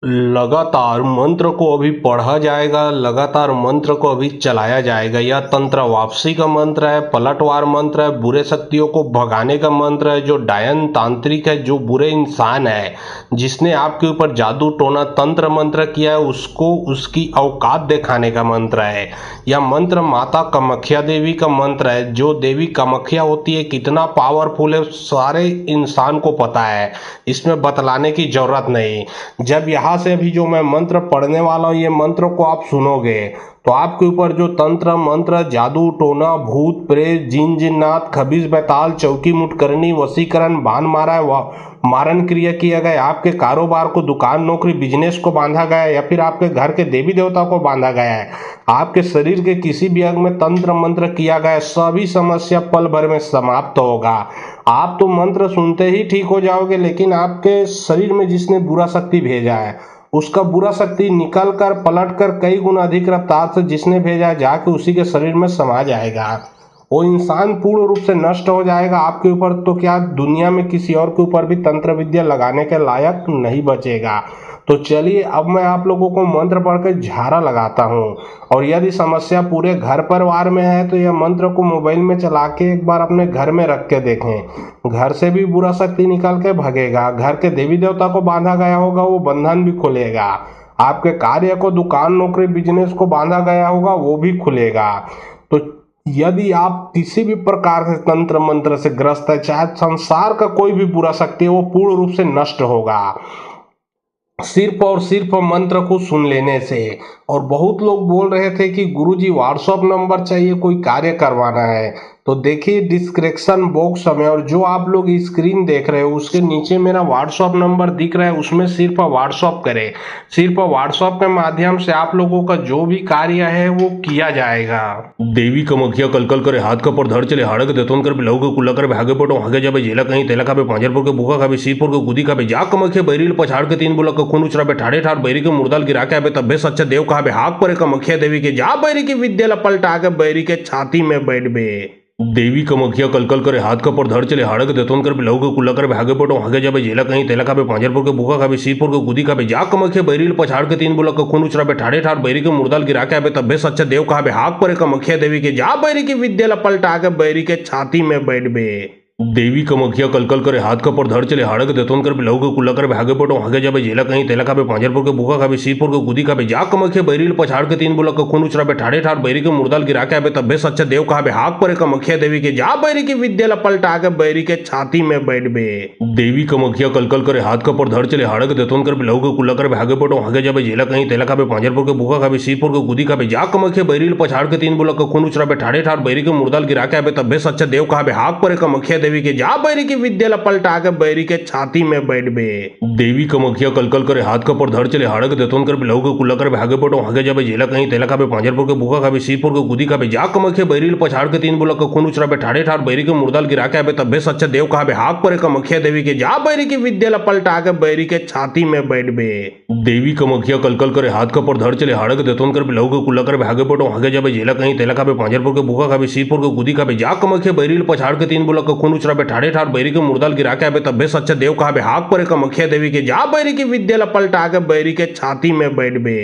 लगातार मंत्र को अभी पढ़ा जाएगा, लगातार मंत्र को अभी चलाया जाएगा। यह तंत्र वापसी का मंत्र है, पलटवार मंत्र है, बुरे शक्तियों को भगाने का मंत्र है। जो डायन तांत्रिक है, जो बुरे इंसान है, जिसने आपके ऊपर जादू टोना तंत्र मंत्र किया है, उसको उसकी औकात दिखाने का मंत्र है। यह मंत्र माता कामाख्या देवी का मंत्र है। जो देवी कामाख्या होती है, कितना पावरफुल है, सारे इंसान को पता है, इसमें बतलाने की जरूरत नहीं। जब यहाँ से अभी जो मैं मंत्र पढ़ने वाला हूँ, ये मंत्र को आप सुनोगे तो आपके ऊपर जो तंत्र मंत्र जादू टोना भूत प्रेत जिन जिन्नात खबीज बैताल चौकी मुठकरनी वशीकरण बाण मारा मारन क्रिया किया गया, आपके कारोबार को दुकान नौकरी बिजनेस को बांधा गया है, या फिर आपके घर के देवी देवता को बांधा गया है, आपके शरीर के किसी भी अंग में तंत्र मंत्र किया गया है, सभी समस्या पल भर में समाप्त होगा। आप तो मंत्र सुनते ही ठीक हो जाओगे, लेकिन आपके शरीर में जिसने बुरा शक्ति भेजा है, उसका बुरा शक्ति निकल कर पलट कर कई गुना अधिक रफ्तार से जिसने भेजा है जाके उसी के शरीर में समा जाएगा। वो इंसान पूर्ण रूप से नष्ट हो जाएगा। आपके ऊपर तो क्या, दुनिया में किसी और के ऊपर भी तंत्र विद्या लगाने के लायक नहीं बचेगा। तो चलिए अब मैं आप लोगों को मंत्र पढ़कर झाड़ा लगाता हूँ, और यदि समस्या पूरे घर परिवार में है तो यह मंत्र को मोबाइल में चला के एक बार अपने घर में रख के देखें। घर से भी बुरा शक्ति निकल के भगेगा, घर के देवी देवता को बांधा गया होगा वो बंधन भी खुलेगा, आपके कार्य को दुकान नौकरी बिजनेस को बांधा गया होगा वो भी खुलेगा। तो यदि आप किसी भी प्रकार से तंत्र मंत्र से ग्रस्त है, चाहे संसार का कोई भी बुरा शक्ति है, वो पूर्ण रूप से नष्ट होगा सिर्फ और सिर्फ मंत्र को सुन लेने से। और बहुत लोग बोल रहे थे कि गुरुजी व्हाट्सएप नंबर चाहिए, कोई कार्य करवाना है, तो देखिए डिस्क्रिप्शन बॉक्स में, और जो आप लोग स्क्रीन देख रहे हो उसके नीचे मेरा व्हाट्सएप नंबर दिख रहा है, उसमें सिर्फ व्हाट्सएप करें। सिर्फ व्हाट्सएप के माध्यम से आप लोगों का जो भी कार्य है वो किया जाएगा। देवी कामाख्या कलकल करे हाथ का पर धड़ चले हाड़क देतोन कर लहू के कुल्ला कर भागे पटो आगे जाबे जेला कहीं तेला खाबे पांजरपुर के भूखा खाबे सीरपुर के गुदी खाबे जा कामाख्या बैरील पछाड़ के तीन बुलक खून उचराबे ठाड़े ठाड़ बैरी के मुर्दाल गिरा के आबे तब्बे सच्चा देव कहाबे हाक परे कामाख्या देवी के जा बैरी की विद्या पलटा के बैरी के छाती में बैठ बे। देवी कामाख्या कलकल करे हाथ का पर धड़ चले हाड़क देतोन कर लहू के कुल्ला कर भागे पटो आगे जाबे जेला कहीं तेला खाबे पांजरपुर के भूखा खाबे सीरपुर के गुदी खाबे जा कामाख्या बैरील पछाड़ के तीन बुलक खून उचराबे ठाड़े ठाड़ बैरी के मुर्दाल गिरा के आबे तब्बे सच्चा देव कहाबे हाक परे कामाख्या देवी के जा बैरी की विद्या पलटा के बैरी के छाती में बैठ बे। देवी कामाख्या कलकल करे हाथ का पर धड़ चले हाड़क देतोन कर लहू के कुल्ला कर भागे पटो आगे जाबे जेला कहीं तेला खाबे पांजरपुर के भूखा खाबे सीरपुर के गुदी खाबे जा कामाख्या बैरील पछाड़ के तीन बुलक खून उचराबे ठाड़े ठाड़ बैरी के मुर्दाल गिरा के आबे तब्बे सच्चा देव कहाबे हाक परे कामाख्या देवी के जा बैरी की विद्या पलटा के बैरी के छाती में बैठ बे। देवी कामाख्या कलकल करे हाथ का पर धड़ चले हाड़क देतोन कर लहू के कुल्ला कर भागे पटो आगे जाबे जेला कहीं तेला खाबे पांजरपुर के भूखा खाबे सीरपुर के गुदी खाबे जा कामाख्या बैरील पछाड़ के तीन बुलक खून उचराबे ठाड़े ठाड़ बैरी के मुर्दाल गिरा के आबे तब्बे सच्चा देव कहाबे हाक परे कामाख्या देवी के जा बैरी की विद्या पलटा के बैरी के छाती में बैठ बे। देवी कामाख्या कलकल करे हाथ का पर धड़ चले हाड़क देतोन कर लहू के कुल्ला कर भागे पटो आगे जाबे जेला कहीं तेला खाबे पांजरपुर के भूखा खाबे सीरपुर के गुदी खाबे जा कामाख्या बैरील पछाड़ के तीन बुलक खून उचराबे ठाड़े ठाड़ बैरी के मुर्दाल गिरा के आबे तब्बे सच्चा देव कहाबे हाक परे कामाख्या देवी के जा बैरी की विद्या पलटा के बैरी के छाती में बैठ बे। देवी कामाख्या कलकल करे हाथ का पर धड़ चले हाड़क देतोन कर लहू के कुल्ला कर भागे पटो आगे जाबे जेला कहीं तेला खाबे पांजरपुर के भूखा खाबे सीरपुर के गुदी खाबे जा कामाख्या बैरील पछाड़ के तीन बुलक खून उचराबे ठाड़े ठाड़ बैरी के मुर्दाल गिरा के आबे तब्बे सच्चा देव कहाबे हाक परे कामाख्या देवी के जा बैरी की विद्या पलटा के बैरी के छाती में बैठ बे।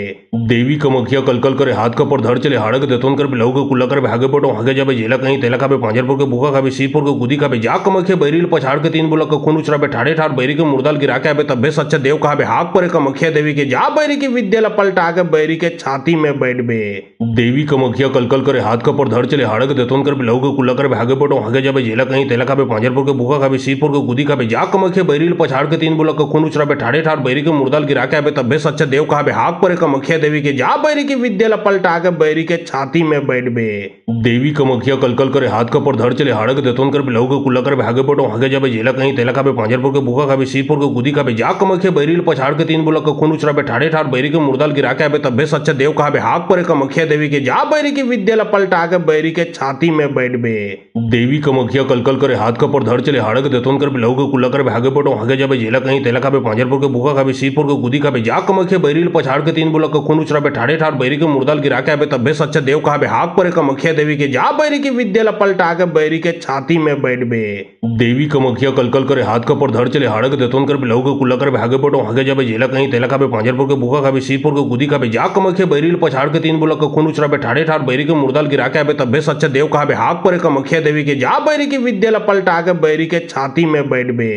देवी कामाख्या कलकल करे हाथ का पर धड़ चले हाड़क देतोन कर लहू के कुल्ला कर भागे पटो आगे जाबे जेला कहीं तेला खाबे पांजरपुर के भूखा खाबे सीरपुर के गुदी खाबे जा कामाख्या बैरील पछाड़ के तीन बुलक खून उचराबे ठाड़े ठाड़ बैरी के मुर्दाल गिरा के आबे तब्बे सच्चा देव कहाबे हाक परे कामाख्या देवी के जा बैरी की विद्या पलटा के बैरी के छाती में बैठ बे। देवी कामाख्या कलकल करे हाथ का पर धड़ चले हाड़क देतोन कर लहू के कुल्ला कर भागे पटो आगे जाबे जेला कहीं तेला खाबे पांजरपुर के भूखा खाबे सीरपुर के गुदी खाबे जा कामाख्या बैरील पछाड़ के तीन बुलक खून उचराबे ठाड़े ठाड़ बैरी के मुर्दाल गिरा के आबे तब्बे सच्चा देव कहाबे हाक परे कामाख्या देवी के जा बैरी की विद्या पलटा के बैरी के छाती में बैठ बे। देवी कामाख्या कलकल करे हाथ का पर धड़ चले हाड़क देतोन कर लहू के कुल्ला कर भागे पटो आगे जाबे जेला कहीं तेला खाबे पांजरपुर के भूखा खाबे सीरपुर के गुदी खाबे जा कामाख्या बैरील पछाड़ के तीन बुलक खून उचराबे ठाड़े ठाड़ बैरी के मुर्दाल गिरा के आबे तब्बे सच्चा देव कहाबे हाक परे कामाख्या देवी के जा बैरी की विद्या पलटा के बैरी के छाती में बैठ बे। देवी कामाख्या कलकल करे हाथ हाथ का पर धर चले हाड़क देतोन कर बिलहु के कुल्ला कर भागे पटो आगे जाबे जेला कहीं तेला खाबे पांजरपुर के भूखा खाबे सीरपुर के गुदी खाबे जा कमखे बैरिल पछाड़ के तीन बुलक खून उचराबे ठाड़े ठाड़ बैरी के मुर्दाल गिरा के आबे तब्बे सच्चा देव कहाबे हाक परे कमखिया देवी के जा बैरी की विद्या पलटा के बैरी के छाती में बैठबे देवी कमखिया कलकल करे हाथ का पर धर चले हाड़क देतोन कर बिलहु के कुल्ला कर भागे पटो आगे जाबे जेला कहीं तेला खाबे पांजरपुर के भूखा खाबे सीरपुर के गुदी खाबे जा कमखे बैरिल पछाड़ के तीन बुलक खून उचराबे ठाड़े ठाड़ बैरी के मुर्दाल गिरा के आबे तब्बे सच्चा देव कहाबे हाक परे कमखिया देवी के जा बैरी की विद्या पलटा के बैरी के छाती में बैठबे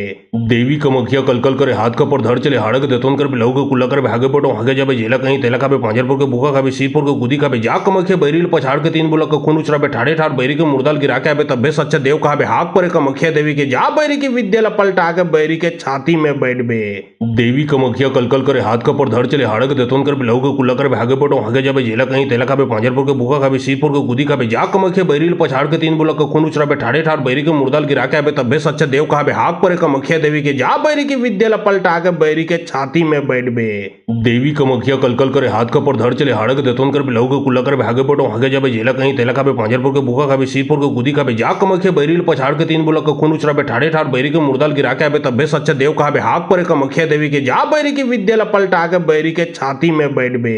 देवी कमखिया कलकल करे हाथ का पर धर चले हाड़क देतोन कर बिलहु के कुल्ला कर भागे पटो आगे जाबे जेला कहीं तेला खाबे पांजरपुर के भूखा खाबे सीरपुर के गुदी खाबे जा कमखिया बैरिल पछाड़ के तीन बुलक खून उचराबे ठाड़े ठाड़ बैरी के मुर्दाल गिरा के आबे तब्बे सच्चा देव कहाबे हाक परे कमखिया देवी के जा बैरी की विद्या पलटा के बैरी के छाती में बैठबे देवी कमखिया कलकल करे हाथ का पर धर चले हाड़क देतोन कर बिलहु के कुल्ला कर भागे पटो आगे जाबे जेला कहीं तेला खाबे पांजरपुर के भूखा खाबे सीरपुर के गुदी खाबे जा कमखिया बैरिल पछाड़ के तीन बुलक खून उचराबे ठाड़े ठाड़ बैरी के मुर्दाल गिरा के आबे तब्बे सच्चा देव कहाबे हाक परे कमखिया देवी के जा बैरी की विद्या पलटा के बैरी के छाती में बैठबे देवी कमखिया कलकल करे हाथ का पर धर चले हाड़क देतोन कर बिलहु के कुल्ला कर भागे पटो आगे जाबे जेला कहीं तेला खाबे पांजरपुर के भूखा खाबे सीरपुर के गुदी खाबे जा कमखिया बैरिल पछाड़ के तीन बुलक खून उचराबे ठाड़े ठाड़ बैरी के मुर्दाल गिरा के आबे तब्बे सच्चा देव कहाबे हाक परे कमखिया देवी के जा बैरी की विद्या पलटा के बैरी के छाती में बैठबे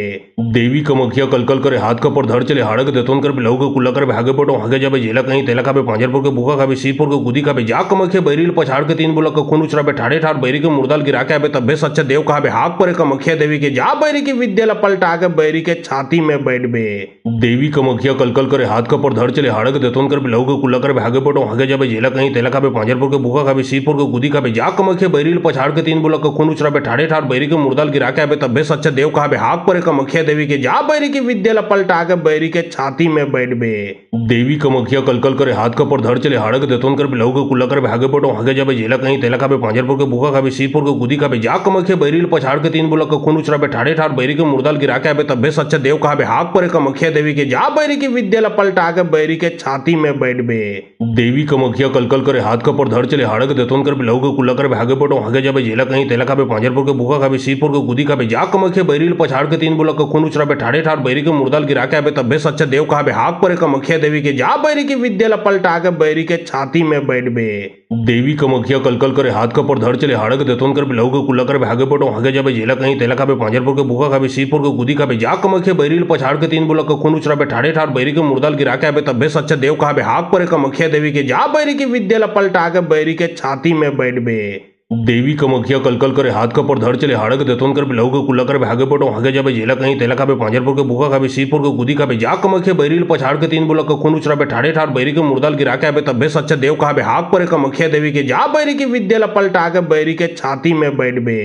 देवी कमखिया कलकल करे हाथ का पर धर चले हाड़क देतोन कर बिलहु के कुल्ला कर भागे पटो आगे जाबे जेला कहीं तेला खाबे पांजरपुर के भूखा खाबे सीरपुर के गुदी खाबे जा कमखिया बैरिल पछाड़ के तीन बुलक खून उचराबे ठाड़े ठाड़ बैरी के मुर्दाल गिरा के आबे तब्बे सच्चा देव कहाबे हाक परे कमखिया देवी के जा बैरी की विद्या पलटा के बैरी के छाती में बैठबे देवी कमखिया कलकल करे हाथ का पर धर चले हाड़क देतोन कर बिलहु के कुल्ला कर भागे पटो आगे जाबे जेला कहीं तेला खाबे पांजरपुर के भूखा खाबे सीरपुर के गुदी खाबे जा कमखिया बैरिल पछाड़ के तीन बुलक खून उचराबे ठाड़े ठाड़ बैरी के मुर्दाल गिरा के आबे तब्बे सच्चा देव कहाबे हाक परे कमखिया देवी के जा बैरी की विद्या पलटा के बैरी के छाती में बैठबे देवी कमखिया कलकल करे हाथ का पर धर चले हाड़क देतोन कर बिलहु के कुल्ला कर भागे पटो आगे जाबे जेला कहीं तेला खाबे पांजरपुर के भूखा खाबे सीरपुर के गुदी खाबे जा कमखिया बैरिल पछाड़ के तीन बुलक खून उचराबे ठाड़े ठाड़ बैरी के मुर्दाल गिरा के आबे तब्बे सच्चा देव कहाबे हाक परे कमखिया देवी के जा बैरी की विद्या पलटा के बैरी के छाती में बैठबे देवी कमखिया कलकल करे हाथ का पर धर चले हाड़क देतोन कर बिलहु के कुल्ला कर भागे पटो आगे जाबे जेला कहीं तेला खाबे पांजरपुर के भूखा खाबे सीरपुर के गुदी खाबे जा कमखिया बैरिल पछाड़ के तीन बुलक खून उचराबे ठाड़े ठाड़ बैरी के मुर्दाल गिरा के आबे तब्बे सच्चा देव कहाबे हाक परे कमखिया देवी के जा बैरी की विद्या पलटा के बैरी के छाती में बैठबे देवी कमखिया कलकल करे हाथ का पर धर चले हाड़क देतोन कर बिलहु के कुल्ला कर भागे पटो आगे जाबे जेला कहीं तेला खाबे पांजरपुर के भूखा खाबे सीरपुर के गुदी खाबे जा कमखिया बैरिल पछाड़ के तीन बुलक खून उचराबे ठाड़े ठाड़ बैरी के मुर्दाल गिरा के आबे तब्बे सच्चा देव कहाबे हाक परे कमखिया देवी के जा बैरी की विद्या पलटा के बैरी के छाती में बैठबे देवी कमखिया कलकल करे हाथ का पर धर चले हाड़क देतोन कर बिलहु के कुल्ला कर भागे पटो आगे जाबे जेला कहीं तेला खाबे पांजरपुर के भूखा खाबे सीरपुर के गुदी खाबे जा कमखिया बैरिल पछाड़ के तीन बुलक खून उचराबे ठाड़े ठाड़ बैरी के मुर्दाल गिरा के आबे तब्बे सच्चा देव कहाबे हाक परे कमखिया देवी के जा बैरी की विद्या पलटा के बैरी के छाती में बैठबे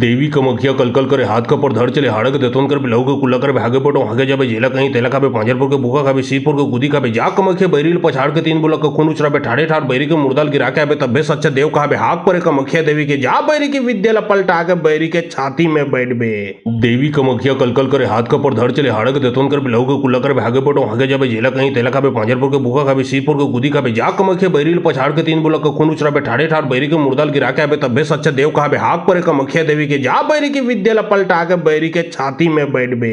देवी कमखिया कलकल करे हाथ का पर धर चले हाड़क देतोन कर बिलहु के कुल्ला कर भागे पटो आगे जाबे जेला कहीं तेला खाबे पांजरपुर के भूखा खाबे सीरपुर के गुदी खाबे जा कमखिया बैरिल पछाड़ के तीन बुलक खून उचराबे ठाड़े ठाड़ बैरी के मुर्दाल गिरा के आबे तब्बे सच्चा देव कहाबे हाक परे कमखिया देवी के जा बैरी की विद्या पलटा के बैरी के छाती में बैठबे देवी कमखिया कलकल करे हाथ का पर धर चले हाड़क देतोन कर बिलहु के कुल्ला कर भागे पटो आगे जाबे जेला कहीं तेला खाबे पांजरपुर के भूखा खाबे सीरपुर के गुदी खाबे जा कमखिया बैरिल पछाड़ के तीन बुलक खून उचराबे ठाड़े ठाड़ बैरी के मुर्दाल गिरा के आबे तब्बे सच्चा देव कहाबे हाक परे कमखिया देवी के जा बैरी की विद्या पलटा के बैरी के छाती में बैठबे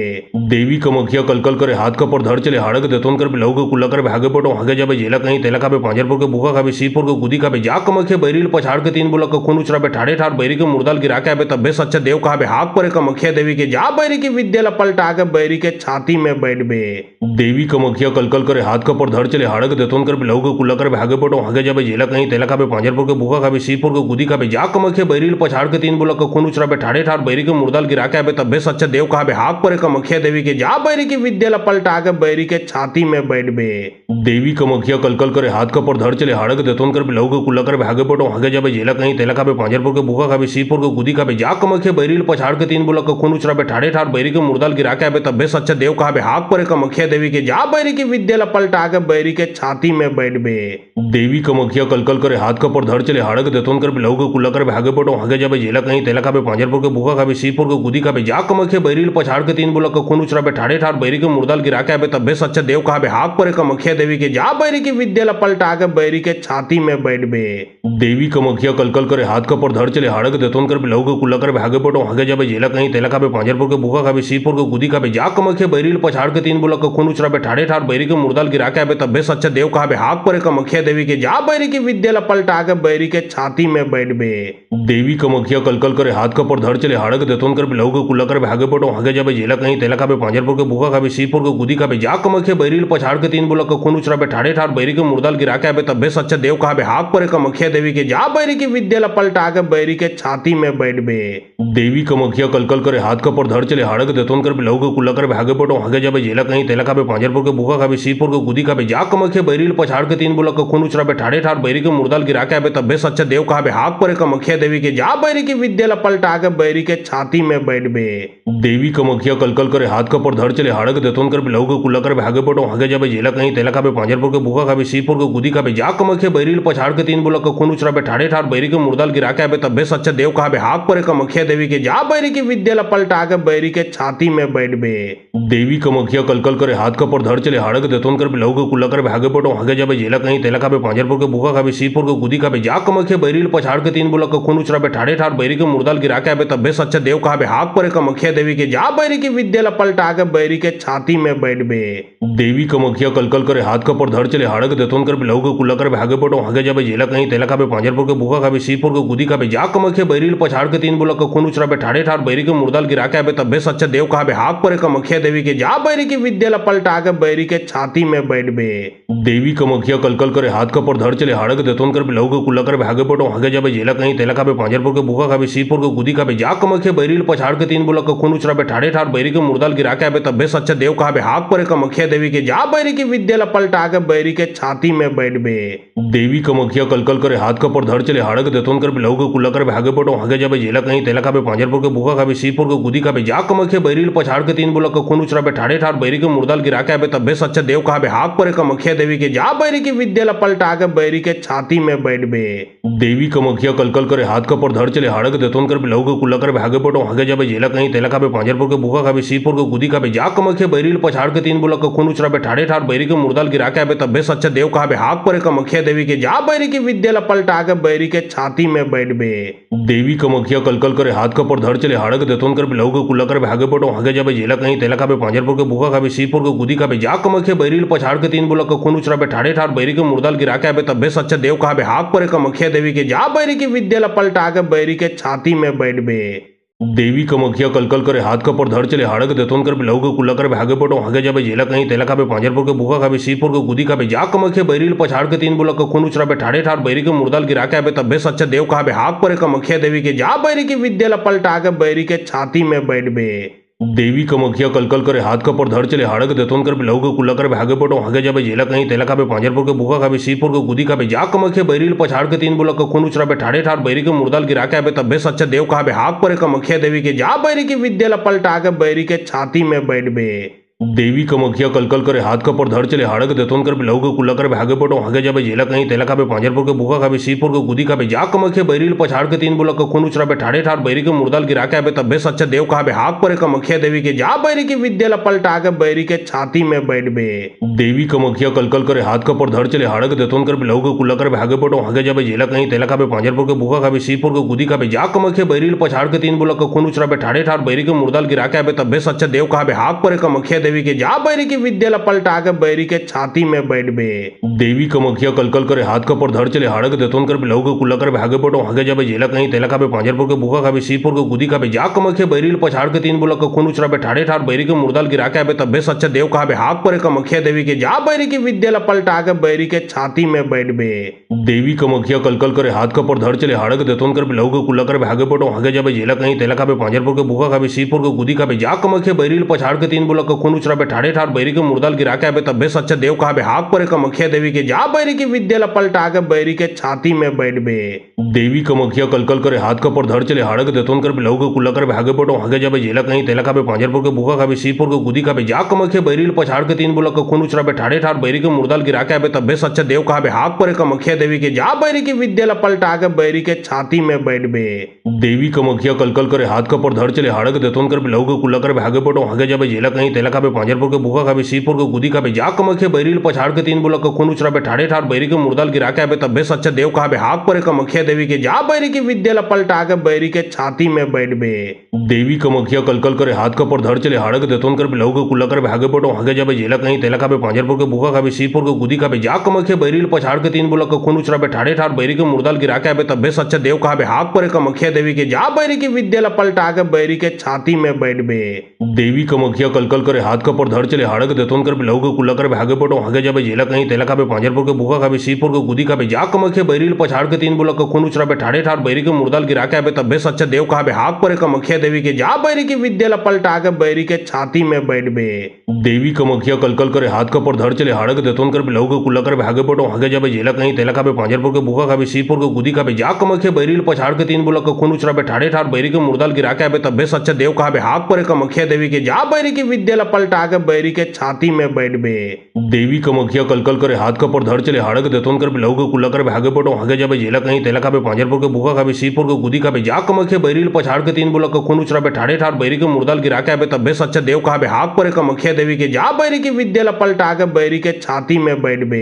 देवी कमखिया कलकल करे हाथ का पर धर चले हाड़क देतोन कर बिलहु के कुल्ला कर भागे पटो आगे जाबे जेला कहीं तेला खाबे पांजरपुर के भूखा खाबे सीरपुर के गुदी खाबे जा कमखिया बैरिल पछाड़ के तीन बुलक खून उचराबे ठाड़े ठाड़ बैरी के मुर्दाल गिरा के आबे तब्बे सच्चा देव कहाबे हाक परे कमखिया देवी के जा बैरी की विद्या पलटा के बैरी के छाती में बैठबे देवी कमखिया कलकल करे हाथ का पर धर चले हाड़क देतोन कर बिलहु के कुल्ला कर भागे पटो आगे जाबे जेला कहीं तेला खाबे पांजरपुर के भूखा खाबे सीरपुर के गुदी खाबे जा कमखिया बैरिल पछाड़ के तीन बुलक खून उचराबे ठाड़े ठाड़ बैरी के मुर्दाल गिरा के आबे तब्बे सच्चा देव कहाबे हाक परे कमखिया देवी के जा बैरी की विद्या पलटा के बैरी के छाती में बैठबे देवी कमखिया कलकल करे हाथ का पर धर चले हाड़क देतोन कर बिलहु के कुल्ला कर भागे पटो आगे जाबे जेला कहीं तेला खाबे पांजरपुर के भूखा खाबे सीरपुर के गुदी खाबे जा कमखिया बैरिल पछाड़ के तीन बुलक खून उचराबे ठाड़े ठाड़ बैरी के मुर्दाल गिरा के आबे तब्बे सच्चा देव कहाबे हाक परे कमखिया देवी के जा बैरी की विद्या पलटा के बैरी के छाती में बैठबे देवी कमखिया कलकल करे हाथ का पर धर चले हाड़क देतोन कर बिलहु के कुल्ला कर भागे पटो आगे जाबे जेला कहीं तेला खाबे खाबे पांजरपुर के भूखा खाबे सीरपुर के गुदी खाबे जा कमखे बैरील पछाड़ के तीन बुलक खून उचराबे ठाड़े ठाड़ बैरी के मुर्दाल गिरा के आबे तब्बे सच्चा देव कहाबे हाक परे कमखिया देवी के जा बैरी की विद्या पलटा के बैरी के छाती में बैठ बे देवी कमखिया कलकल करे हाथ का पर धड़ चले हाड़क देतोन कर लहू के कुल्ला कर भागे पटो आगे जाबे जेला कहीं तेला खाबे पांजरपुर के भूखा खाबे सीरपुर के गुदी खाबे जा कमखिया बैरील पछाड़ के तीन बुलक खून उचराबे ठाड़े ठाड़ बैरी के मुर्दाल गिरा के आबे तब्बे सच्चा देव कहाबे हाक परे कमखिया देवी के जा बैरी की विद्या पलटा के बैरी के छाती में बैठ बे देवी कमखिया कलकल करे हाथ का पर धड़ चले हाड़क देतोन कर लहू के कुल्ला कर भागे पटो आगे जाबे जेला कहीं तेला खाबे पांजरपुर के भूखा खाबे सीरपुर के गुदी खाबे जा कमखिया बैरील पछाड़ के तीन बुलक खून उचराबे ठाड़े ठाड़ बैरी के मुर्दाल गिरा के आबे तब्बे सच्चा देव कहाबे हाक परे कमखिया देवी के जा बैरी की विद्या पलटा के बैरी के छाती में बैठ बे देवी कमखिया कलकल करे हाथ का पर धड़ चले हाड़क देतोन कर लहू के कुल्ला कर भागे पटो आगे जाबे जेला कहीं तेला खाबे पांजरपुर के भूखा खाबे सीरपुर के गुदी खाबे जा कमखिया बैरील पछाड़ के तीन बुलक खून उचराबे ठाड़े ठाड़ बैरी के मुर्दाल गिरा के आबे तब्बे सच्चा देव कहाबे हाक परे कमखिया देवी के जा बैरी की विद्या पलटा के बैरी के छाती में बैठ बे देवी कमखिया कलकल करे हाथ का पर धड़ चले हाड़क देतोन कर लहू के कुल्ला कर भागे पटो आगे जाबे जेला कहीं तेला खाबे पांजरपुर के भूखा खाबे सीरपुर के गुदी खाबे जा कमखिया बैरील पछाड़ के तीन बुलक खून उचराबे ठाड़े ठाड़ बैरी के मुर्दाल गिरा के आबे तब्बे सच्चा देव कहाबे हाक परे कमखिया देवी के जा बैरी की विद्या पलटा के बैरी के छाती में बैठ बे देवी कमखिया कलकल करे हाथ का पर धड़ चले हाड़क देतोन कर लहू के कुल्ला कर भागे पटो आगे जाबे जेला कहीं तेला खाबे पांजरपुर के भूखा खाबे सीरपुर के गुदी खाबे जा कमखिया बैरील पछाड़ के तीन बुलक खून उचराबे ठाड़े ठाड़ बैरी के मुर्दाल गिरा के आबे तब्बे सच्चा देव कहाबे हाक परे कमखिया देवी के जा बैरी की विद्या पलटा के बैरी के छाती में बैठ बे देवी कमखिया कलकल करे हाथ का पर धड़ चले हाड़क देतोन कर लहू के कुल्ला कर भागे पटो आगे जाबे जेला कहीं तेला खाबे पांजरपुर के भूखा खाबे सीरपुर के गुदी खाबे जा कमखिया बैरील पछाड़ के तीन बुलक खून उचराबे ठाड़े ठाड़ बैरी के मुर्दाल गिरा के आबे तब्बे सच्चा देव कहाबे हाक परे कमखिया देवी के जा बैरी की विद्या पलटा के बैरी के छाती में बैठ बे देवी कमखिया कलकल करे हाथ का पर धड़ चले हाड़क देतोन कर लहू के कुल्ला कर भागे पटो आगे जाबे जेला कहीं तेला खाबे पांजरपुर के भूखा खाबे सीरपुर के गुदी खाबे जा कमखिया बैरील पछाड़ के तीन बुलक खून उचराबे ठाड़े ठाड़ बैरी के मुर्दाल गिरा के आबे तब्बे सच्चा देव कहाबे हाक परे कमखिया देवी के जा बैरी की विद्या पलटा के बैरी के छाती में बैठ बे देवी कमखिया कलकल करे हाथ का पर धड़ चले हाड़क देतोन कर लहू के कुल्ला कर भागे पटो आगे जाबे जेला कहीं तेला खाबे पांजरपुर के भूखा खाबे सीरपुर के गुदी खाबे जा कमखिया बैरील पछाड़ के तीन बुलक खून उचराबे ठाड़े ठाड़ बैरी के मुर्दाल गिरा के आबे तब्बे सच्चा देव कहाबे हाक परे कमखिया देवी के जा बैरी की विद्या पलटा के बैरी के छाती में बैठ बे देवी कमखिया कलकल करे हाथ का पर धड़ चले हाड़क देतोन कर लहू के कुल्ला कर भागे पटो आगे जाबे जेला कहीं तेला खाबे पांजरपुर के भूखा खाबे सीरपुर के गुदी खाबे जा कमखिया बैरील पछाड़ के तीन बुलक खून उचराबे ठाड़े ठाड़ बैरी के मुर्दाल गिरा के आबे तब्बे सच्चा देव कहाबे हाक परे कमखिया देवी के जा बैरी की विद्या पलटा के बैरी के छाती में बैठ बे देवी कमखिया कलकल करे हाथ का पर धड़ चले हाड़क देतोन कर लहू के कुल्ला कर भागे पटो आगे जाबे जेला कहीं तेला खाबे पांजरपुर के भूखा खाबे सीरपुर के गुदी खाबे जा कमखिया बैरील पछाड़ के तीन बुलक खून उचराबे ठाड़े ठाड़ बैरी के मुर्दाल गिरा के आबे तब्बे सच्चा देव कहाबे हाक परे कमखिया देवी के जा बैरी की विद्या पलटा के बैरी के छाती में बैठ बे देवी कमखिया कलकल करे हाथ का पर धड़ चले हाड़क देतोन कर लहू के कुल्ला कर भागे पटो आगे जाबे जेला कहीं तेला खाबे पांजरपुर के भूखा खाबे सीरपुर के गुदी खाबे जा कमखिया बैरील पछाड़ के तीन बुलक खून उचराबे ठाड़े ठाड़ बैरी के मुर्दाल गिरा के आबे तब्बे सच्चा देव कहाबे हाक परे कमखिया देवी के जा बैरी की विद्या पलटा के बैरी के छाती में बैठ बे देवी कमखिया कलकल करे हाथ का पर धड़ चले हाड़क देतोन कर लहू के कुल्ला कर भागे पटो आगे जाबे जेला कहीं तेला खाबे पांजरपुर के भूखा खाबे सीरपुर के गुदी खाबे जा कमखिया बैरील पछाड़ के तीन बुलक खून उचराबे ठाड़े ठाड़ बैरी के मुर्दाल गिरा के आबे तब्बे सच्चा देव कहाबे हाक परे कमखिया देवी के जा बैरी की विद्या पलटा के बैरी के छाती में बैठ बे देवी कमखिया कलकल करे हाथ का पर धड़ चले हाड़क देतोन कर लहू के कुल्ला कर भागे पटो आगे जाबे जेला कहीं तेला खाबे पांजरपुर के भूखा खाबे सीरपुर के गुदी खाबे जा कमखिया बैरील पछाड़ के तीन बुलक खून उचराबे ठाड़े ठाड़ बैरी के मुर्दाल गिरा के आबे तब्बे सच्चा देव कहाबे हाक परे कमखिया देवी के जा बैरी की विद्या पलटा के बैरी के छाती में बैठ बे देवी कमखिया कलकल करे हाथ का पर धड़ चले हाड़क देतोन कर लहू के कुल्ला कर भागे पटो आगे जाबे जेला कहीं तेला खाबे पांजरपुर के भूखा खाबे सीरपुर के गुदी खाबे जा कमखिया बैरील पछाड़ के तीन बुलक खून उचराबे ठाड़े ठाड़ बैरी के मुर्दाल गिरा के आबे तब्बे सच्चा देव कहाबे हाक परे कमखिया देवी के जा बैरी की विद्या पलटा के बैरी के छाती में बैठ बे देवी कमखिया कलकल करे हाथ का पर धड़ चले हाड़क देतोन कर लहू के कुल्ला कर भागे पटो आगे जाबे जेला कहीं तेला खाबे पांजरपुर के भूखा खाबे सीरपुर के गुदी खाबे जा कमखिया बैरील पछाड़ के तीन बुलक खून उचराबे ठाड़े ठाड़ बैरी के मुर्दाल गिरा के आबे तब्बे सच्चा देव कहाबे हाक परे कमखिया देवी के जा बैरी की विद्या पलटा के बैरी के छाती में बैठ बे देवी कमखिया कलकल करे हाथ का पर धड़ चले हाड़क देतोन कर लहू के कुल्ला कर भागे पटो आगे जाबे जेला कहीं तेला खाबे पांजरपुर के भूखा खाबे सीरपुर के गुदी खाबे जा कमखिया बैरील पछाड़ के तीन बुलक खून उचरा ठाड़े ठार बैरी के मुर्दाल गिरा के आबे तब्बे सच्चा देव कहाबे हाक परे कमखिया देवी के जा बैरी की विद्या ला पलटा के बैरी के छाती में बैठ बे। देवी कमखिया कलकल करे हाथ का पर धर चले हाड़क देतोन कर लहू के कुल्ला कर भागे पटो आगे जाबे जेला कहीं तेला खाबे पांजरपुर के भूखा खाबे सीपुर के गुदी खाबे जा कमखिया बैरी पछाड़ के 3 बुलक खून उचरा ठाड़े ठार बैरी के मुर्दाल गिरा के आबे तब्बे सच्चा देव कहाबे हाक परे कमखिया देवी के जा बैरी की विद्या ला पलटा के बैरी के छाती में बैठ बे। देवी कमखिया कलकल करे हाथ का पर धर चले हाड़क देतोन कर लहू के कुल्ला कर भागे पटो आगे जाबे जेला कहीं तेला खाबे पांजरपुर के भूखा खाबे सीपुर के गुदी खाबे जा कमखिया बैरी पछाड़ के 3 बुलक खून उचरा ठाड़े ठार बैरी के मुर्दाल गिरा के आबे तब्बे सच्चा देव कहाबे हाक परे कमखिया देवी के जा बैरी की विद्या ला पलटा के बैरी के छाती में बैठ बे। देवी कमखिया कलकल करे हाथ का पर धर चले हाड़क देतोन कर लहू के कुल्ला कर भागे पटो आगे जाबे जेला कहीं तेला खाबे पांजरपुर के भूखा खाबे सीपुर के गुदी खाबे जा कमखिया बैरी पछाड़ के 3 बुलक खून उचरा ठाड़े ठार बैरी के मुर्दाल गिरा के आबे तब्बे सच्चा देव कहाबे हाक परे कमखिया देवी के जा बैरी की विद्या ला पलटा के बैरी के छाती में बैठ बे। देवी कमखिया कलकल करे हाथ का पर धर चले हाड़क देतोन कर लहू के कुल्ला कर भागे पटो आगे जाबे जेला कहीं तेला खाबे पांजरपुर के भूखा खाबे सीपुर के गुदी खाबे जा कमखिया बैरी पछाड़ के 3 बुलक खून उचरा ठाड़े ठार बैरी के मुर्दाल गिरा के आबे तब्बे सच्चा देव कहाबे हाक परे कमखिया देवी के जा बैरी की विद्या ला पलटा के बैरी के छाती में बैठ बे। देवी कमखिया कलकल करे हाथ का पर धर चले हाड़क देतोन कर लहू के कुल्ला कर भागे पटो आगे जाबे जेला कहीं तेला खाबे पांजरपुर के भूखा खाबे सीपुर के गुदी खाबे जा कमखिया बैरी पछाड़ के 3 बुलक खून उचरा ठाड़े ठार बैरी के मुर्दाल गिरा के आबे तब्बे सच्चा देव कहाबे हाक परे कमखिया देवी के जा बैरी की विद्या ला पलटा के बैरी के छाती में बैठ बे। देवी कमखिया कलकल करे हाथ का पर धर चले हाड़क देतोन कर लहू के कुल्ला कर भागे पटो आगे जाबे जेला कहीं तेला खाबे पांजरपुर के भूखा खाबे सीपुर के गुदी खाबे जा कमखिया बैरी पछाड़ के 3 बुलक खून उचरा ठाड़े ठार बैरी के मुर्दाल गिरा के आबे तब्बे सच्चा देव कहाबे हाक परे कमखिया देवी के जा बैरी की विद्या ला पलटा के बैरी के छाती में बैठ बे।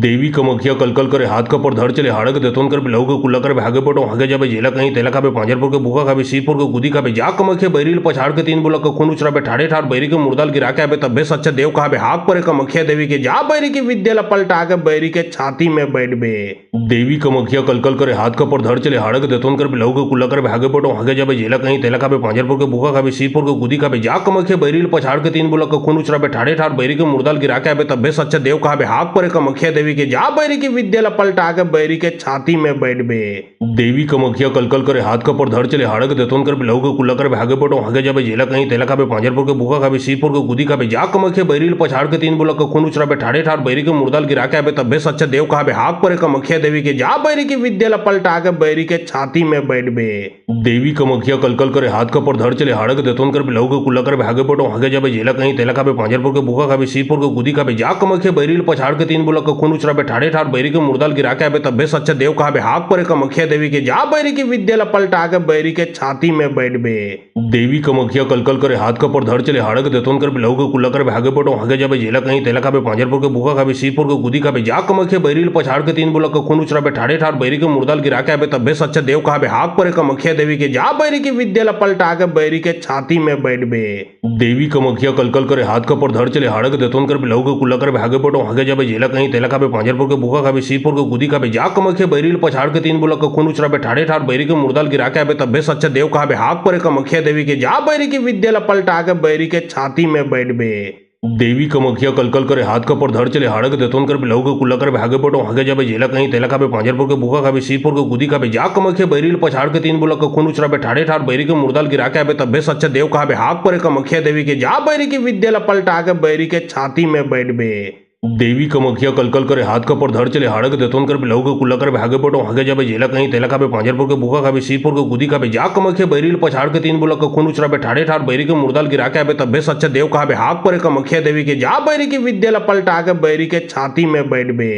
देवी कमखिया कलकल करे हाथ का पर धर चले हाड़क देतोन कर लहू के कुल्ला कर भागे पटो आगे जाबे जेला कहीं तेला खाबे पांजरपुर के भूखा खाबे सीपुर के गुदी खाबे जा कमखिया बैरी पछाड़ के 3 बुलक खून उचरा ठाड़े ठार बैरी के मुर्दाल गिरा के आबे तब्बे सच्चा देव कहाबे हाक परे कमखिया देवी के जा बैरी की विद्या ला पलटा के बैरी के छाती में बैठ बे। देवी कमखिया कलकल करे हाथ का पर धर चले हाड़क देतोन कर लहू के कुल्ला कर भागे पटो आगे जाबे जेला कहीं तेला खाबे पांजरपुर के भूखा खाबे सीपुर के गुदी खाबे जा कमखिया बैरी पछाड़ के 3 बुलक खून उचरा ठाड़े ठार बैरी के मुर्दाल गिरा के आबे तब्बे सच्चा देव कहाबे हाक परे कमखिया देवी के जा बैरी की विद्या ला पलटा के बैरी के छाती में बैठ बे। देवी कमखिया कलकल करे हाथ का पर धर चले हाड़क देतोन कर लहू के कुल्ला कर भागे पटो आगे जाबे जेला कहीं तेला खाबे पांजरपुर के भूखा खाबे सीपुर के गुदी खाबे जा कमखिया बैरी पछाड़ के 3 बुलक खून उचरा ठाड़े ठार बैरी के मुर्दाल गिरा के आबे तब्बे सच्चा देव कहाबे हाक परे कमखिया देवी के जा बैरी की विद्या ला पलटा के बैरी के छाती में बैठ बे। देवी कमखिया कलकल करे हाथ का पर धर चले हाड़क देतोन कर लहू के कुल्ला कर भागे पटो आगे जाबे जेला कहीं तेला खाबे पांजरपुर के भूखा खाबे सीपुर के गुदी खाबे जा कमखिया बैरी पछाड़ के 3 बुलक खून उचरा ठाड़े ठार बैरी के मुर्दाल गिरा के आबे तब्बे सच्चा देव कहाबे हाक परे कमखिया देवी के जा बैरी की विद्या ला पलटा के बैरी के छाती में बैठ बे। देवी कमखिया कलकल करे हाथ का पर धर चले हाड़क देतोन कर लहू के कुल्ला कर भागे पटो आगे जाबे जेला कहीं तेला खाबे पांजरपुर के भूखा खाबे सीपुर के गुदी खाबे जा कमखिया बैरी पछाड़ के 3 बुलक खून उचरा ठाड़े ठार बैरी के मुर्दाल गिरा के आबे तब्बे सच्चा देव कहाबे हाक परे कमखिया देवी के जा बैरी की विद्या ला पलटा के बैरी के छाती में बैठ बे। देवी कमखिया कलकल करे हाथ का पर धर चले हाड़क देतोन कर लहू के कुल्ला कर भागे पटो आगे जाबे जेला कहीं तेला खाबे पांजरपुर के भूखा खाबे सीपुर के गुदी खाबे जा कमखिया बैरी पछाड़ के 3 बुलक खून उचरा ठाड़े ठार बैरी के मुर्दाल गिरा के आबे तब्बे सच्चा देव कहाबे हाक परे कमखिया देवी के जा बैरी की विद्या ला पलटा के बैरी के छाती में बैठ बे। देवी कमखिया कलकल करे हाथ का पर धर चले हाड़क देतोन कर लहू के कुल्ला कर भागे पटो आगे जाबे जेला कहीं तेला खाबे पांजरपुर के भूखा खाबे सीपुर के गुदी खाबे जा कमखिया बैरी पछाड़ के 3 बुलक खून उचरा ठाड़े ठार बैरी के मुर्दाल गिरा के आबे तब्बे सच्चा देव कहाबे हाक परे कमखिया देवी के जा बैरी की विद्या ला पलटा के बैरी के छाती में बैठ बे। देवी कमखिया कलकल करे हाथ का पर धर चले हाड़क देतोन कर लहू के कुल्ला कर भागे पटो आगे जाबे जेला कहीं तेला खाबे पांजरपुर के भूखा खाबे सीपुर के गुदी खाबे जा कमखिया बैरी पछाड़ के 3 बुलक खून उचरा ठाड़े ठार बैरी के मुर्दाल गिरा के आबे तब्बे सच्चा देव कहाबे हाक परे कमखिया देवी के जा बैरी की विद्या ला पलटा के बैरी के छाती में बैठ बे।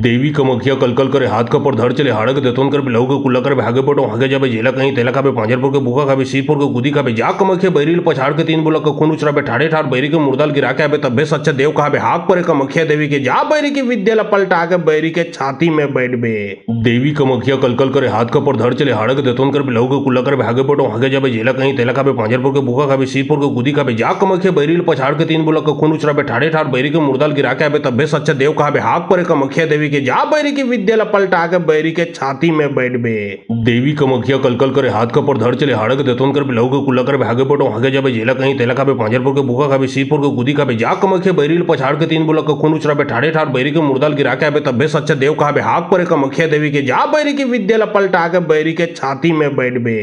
देवी कमखिया कलकल करे हाथ का पर धर चले हाड़क देतोन कर लहू के कुल्ला कर भागे पटो आगे जाबे जेला कहीं तेला खाबे पांजरपुर के भूखा खाबे सीपुर के गुदी खाबे जा कमखिया बैरी पछाड़ के 3 बुलक खून उचरा ठाड़े ठार बैरी के मुर्दाल गिरा के आबे तब्बे सच्चा देव कहाबे हाक परे कमखिया देवी के जा बैरी की विद्या ला पलटा के बैरी के छाती में बैठ बे। देवी कमखिया कलकल करे हाथ का पर धर चले हाड़क देतोन कर लहू के कुल्ला कर भागे पटो आगे जाबे जेला कहीं तेला खाबे पांजरपुर के भूखा खाबे सीपुर के गुदी खाबे जा कमखिया बैरी पछाड़ के 3 बुलक खून उचरा ठाड़े ठार बैरी के मुर्दाल गिरा के आबे तब्बे सच्चा देव कहाबे हाक परे कमखिया देवी के जा बैरी की विद्या पलटा के बैरी के छाती में बैठ बे। देवी कमखिया कलकल करे हाथ का पर धड़ चले हाड़क देतोन कर लहू के कुल्ला कर भागे पटो आगे जाबे जेला कहीं तेला खाबे पांजरपुर के भूखा खाबे सीपुर के गुदी खाबे जा कमखिया बैरील पछाड़ के तीन बुलक खून उचरा बे ठाड़े ठाड़ बैरी के मुर्दाल गिरा के आबे तब्बे सच्चा देव कहाबे हाक परे कमखिया देवी के जा बैरी की विद्या पलटा के बैरी के छाती में बैठ बे।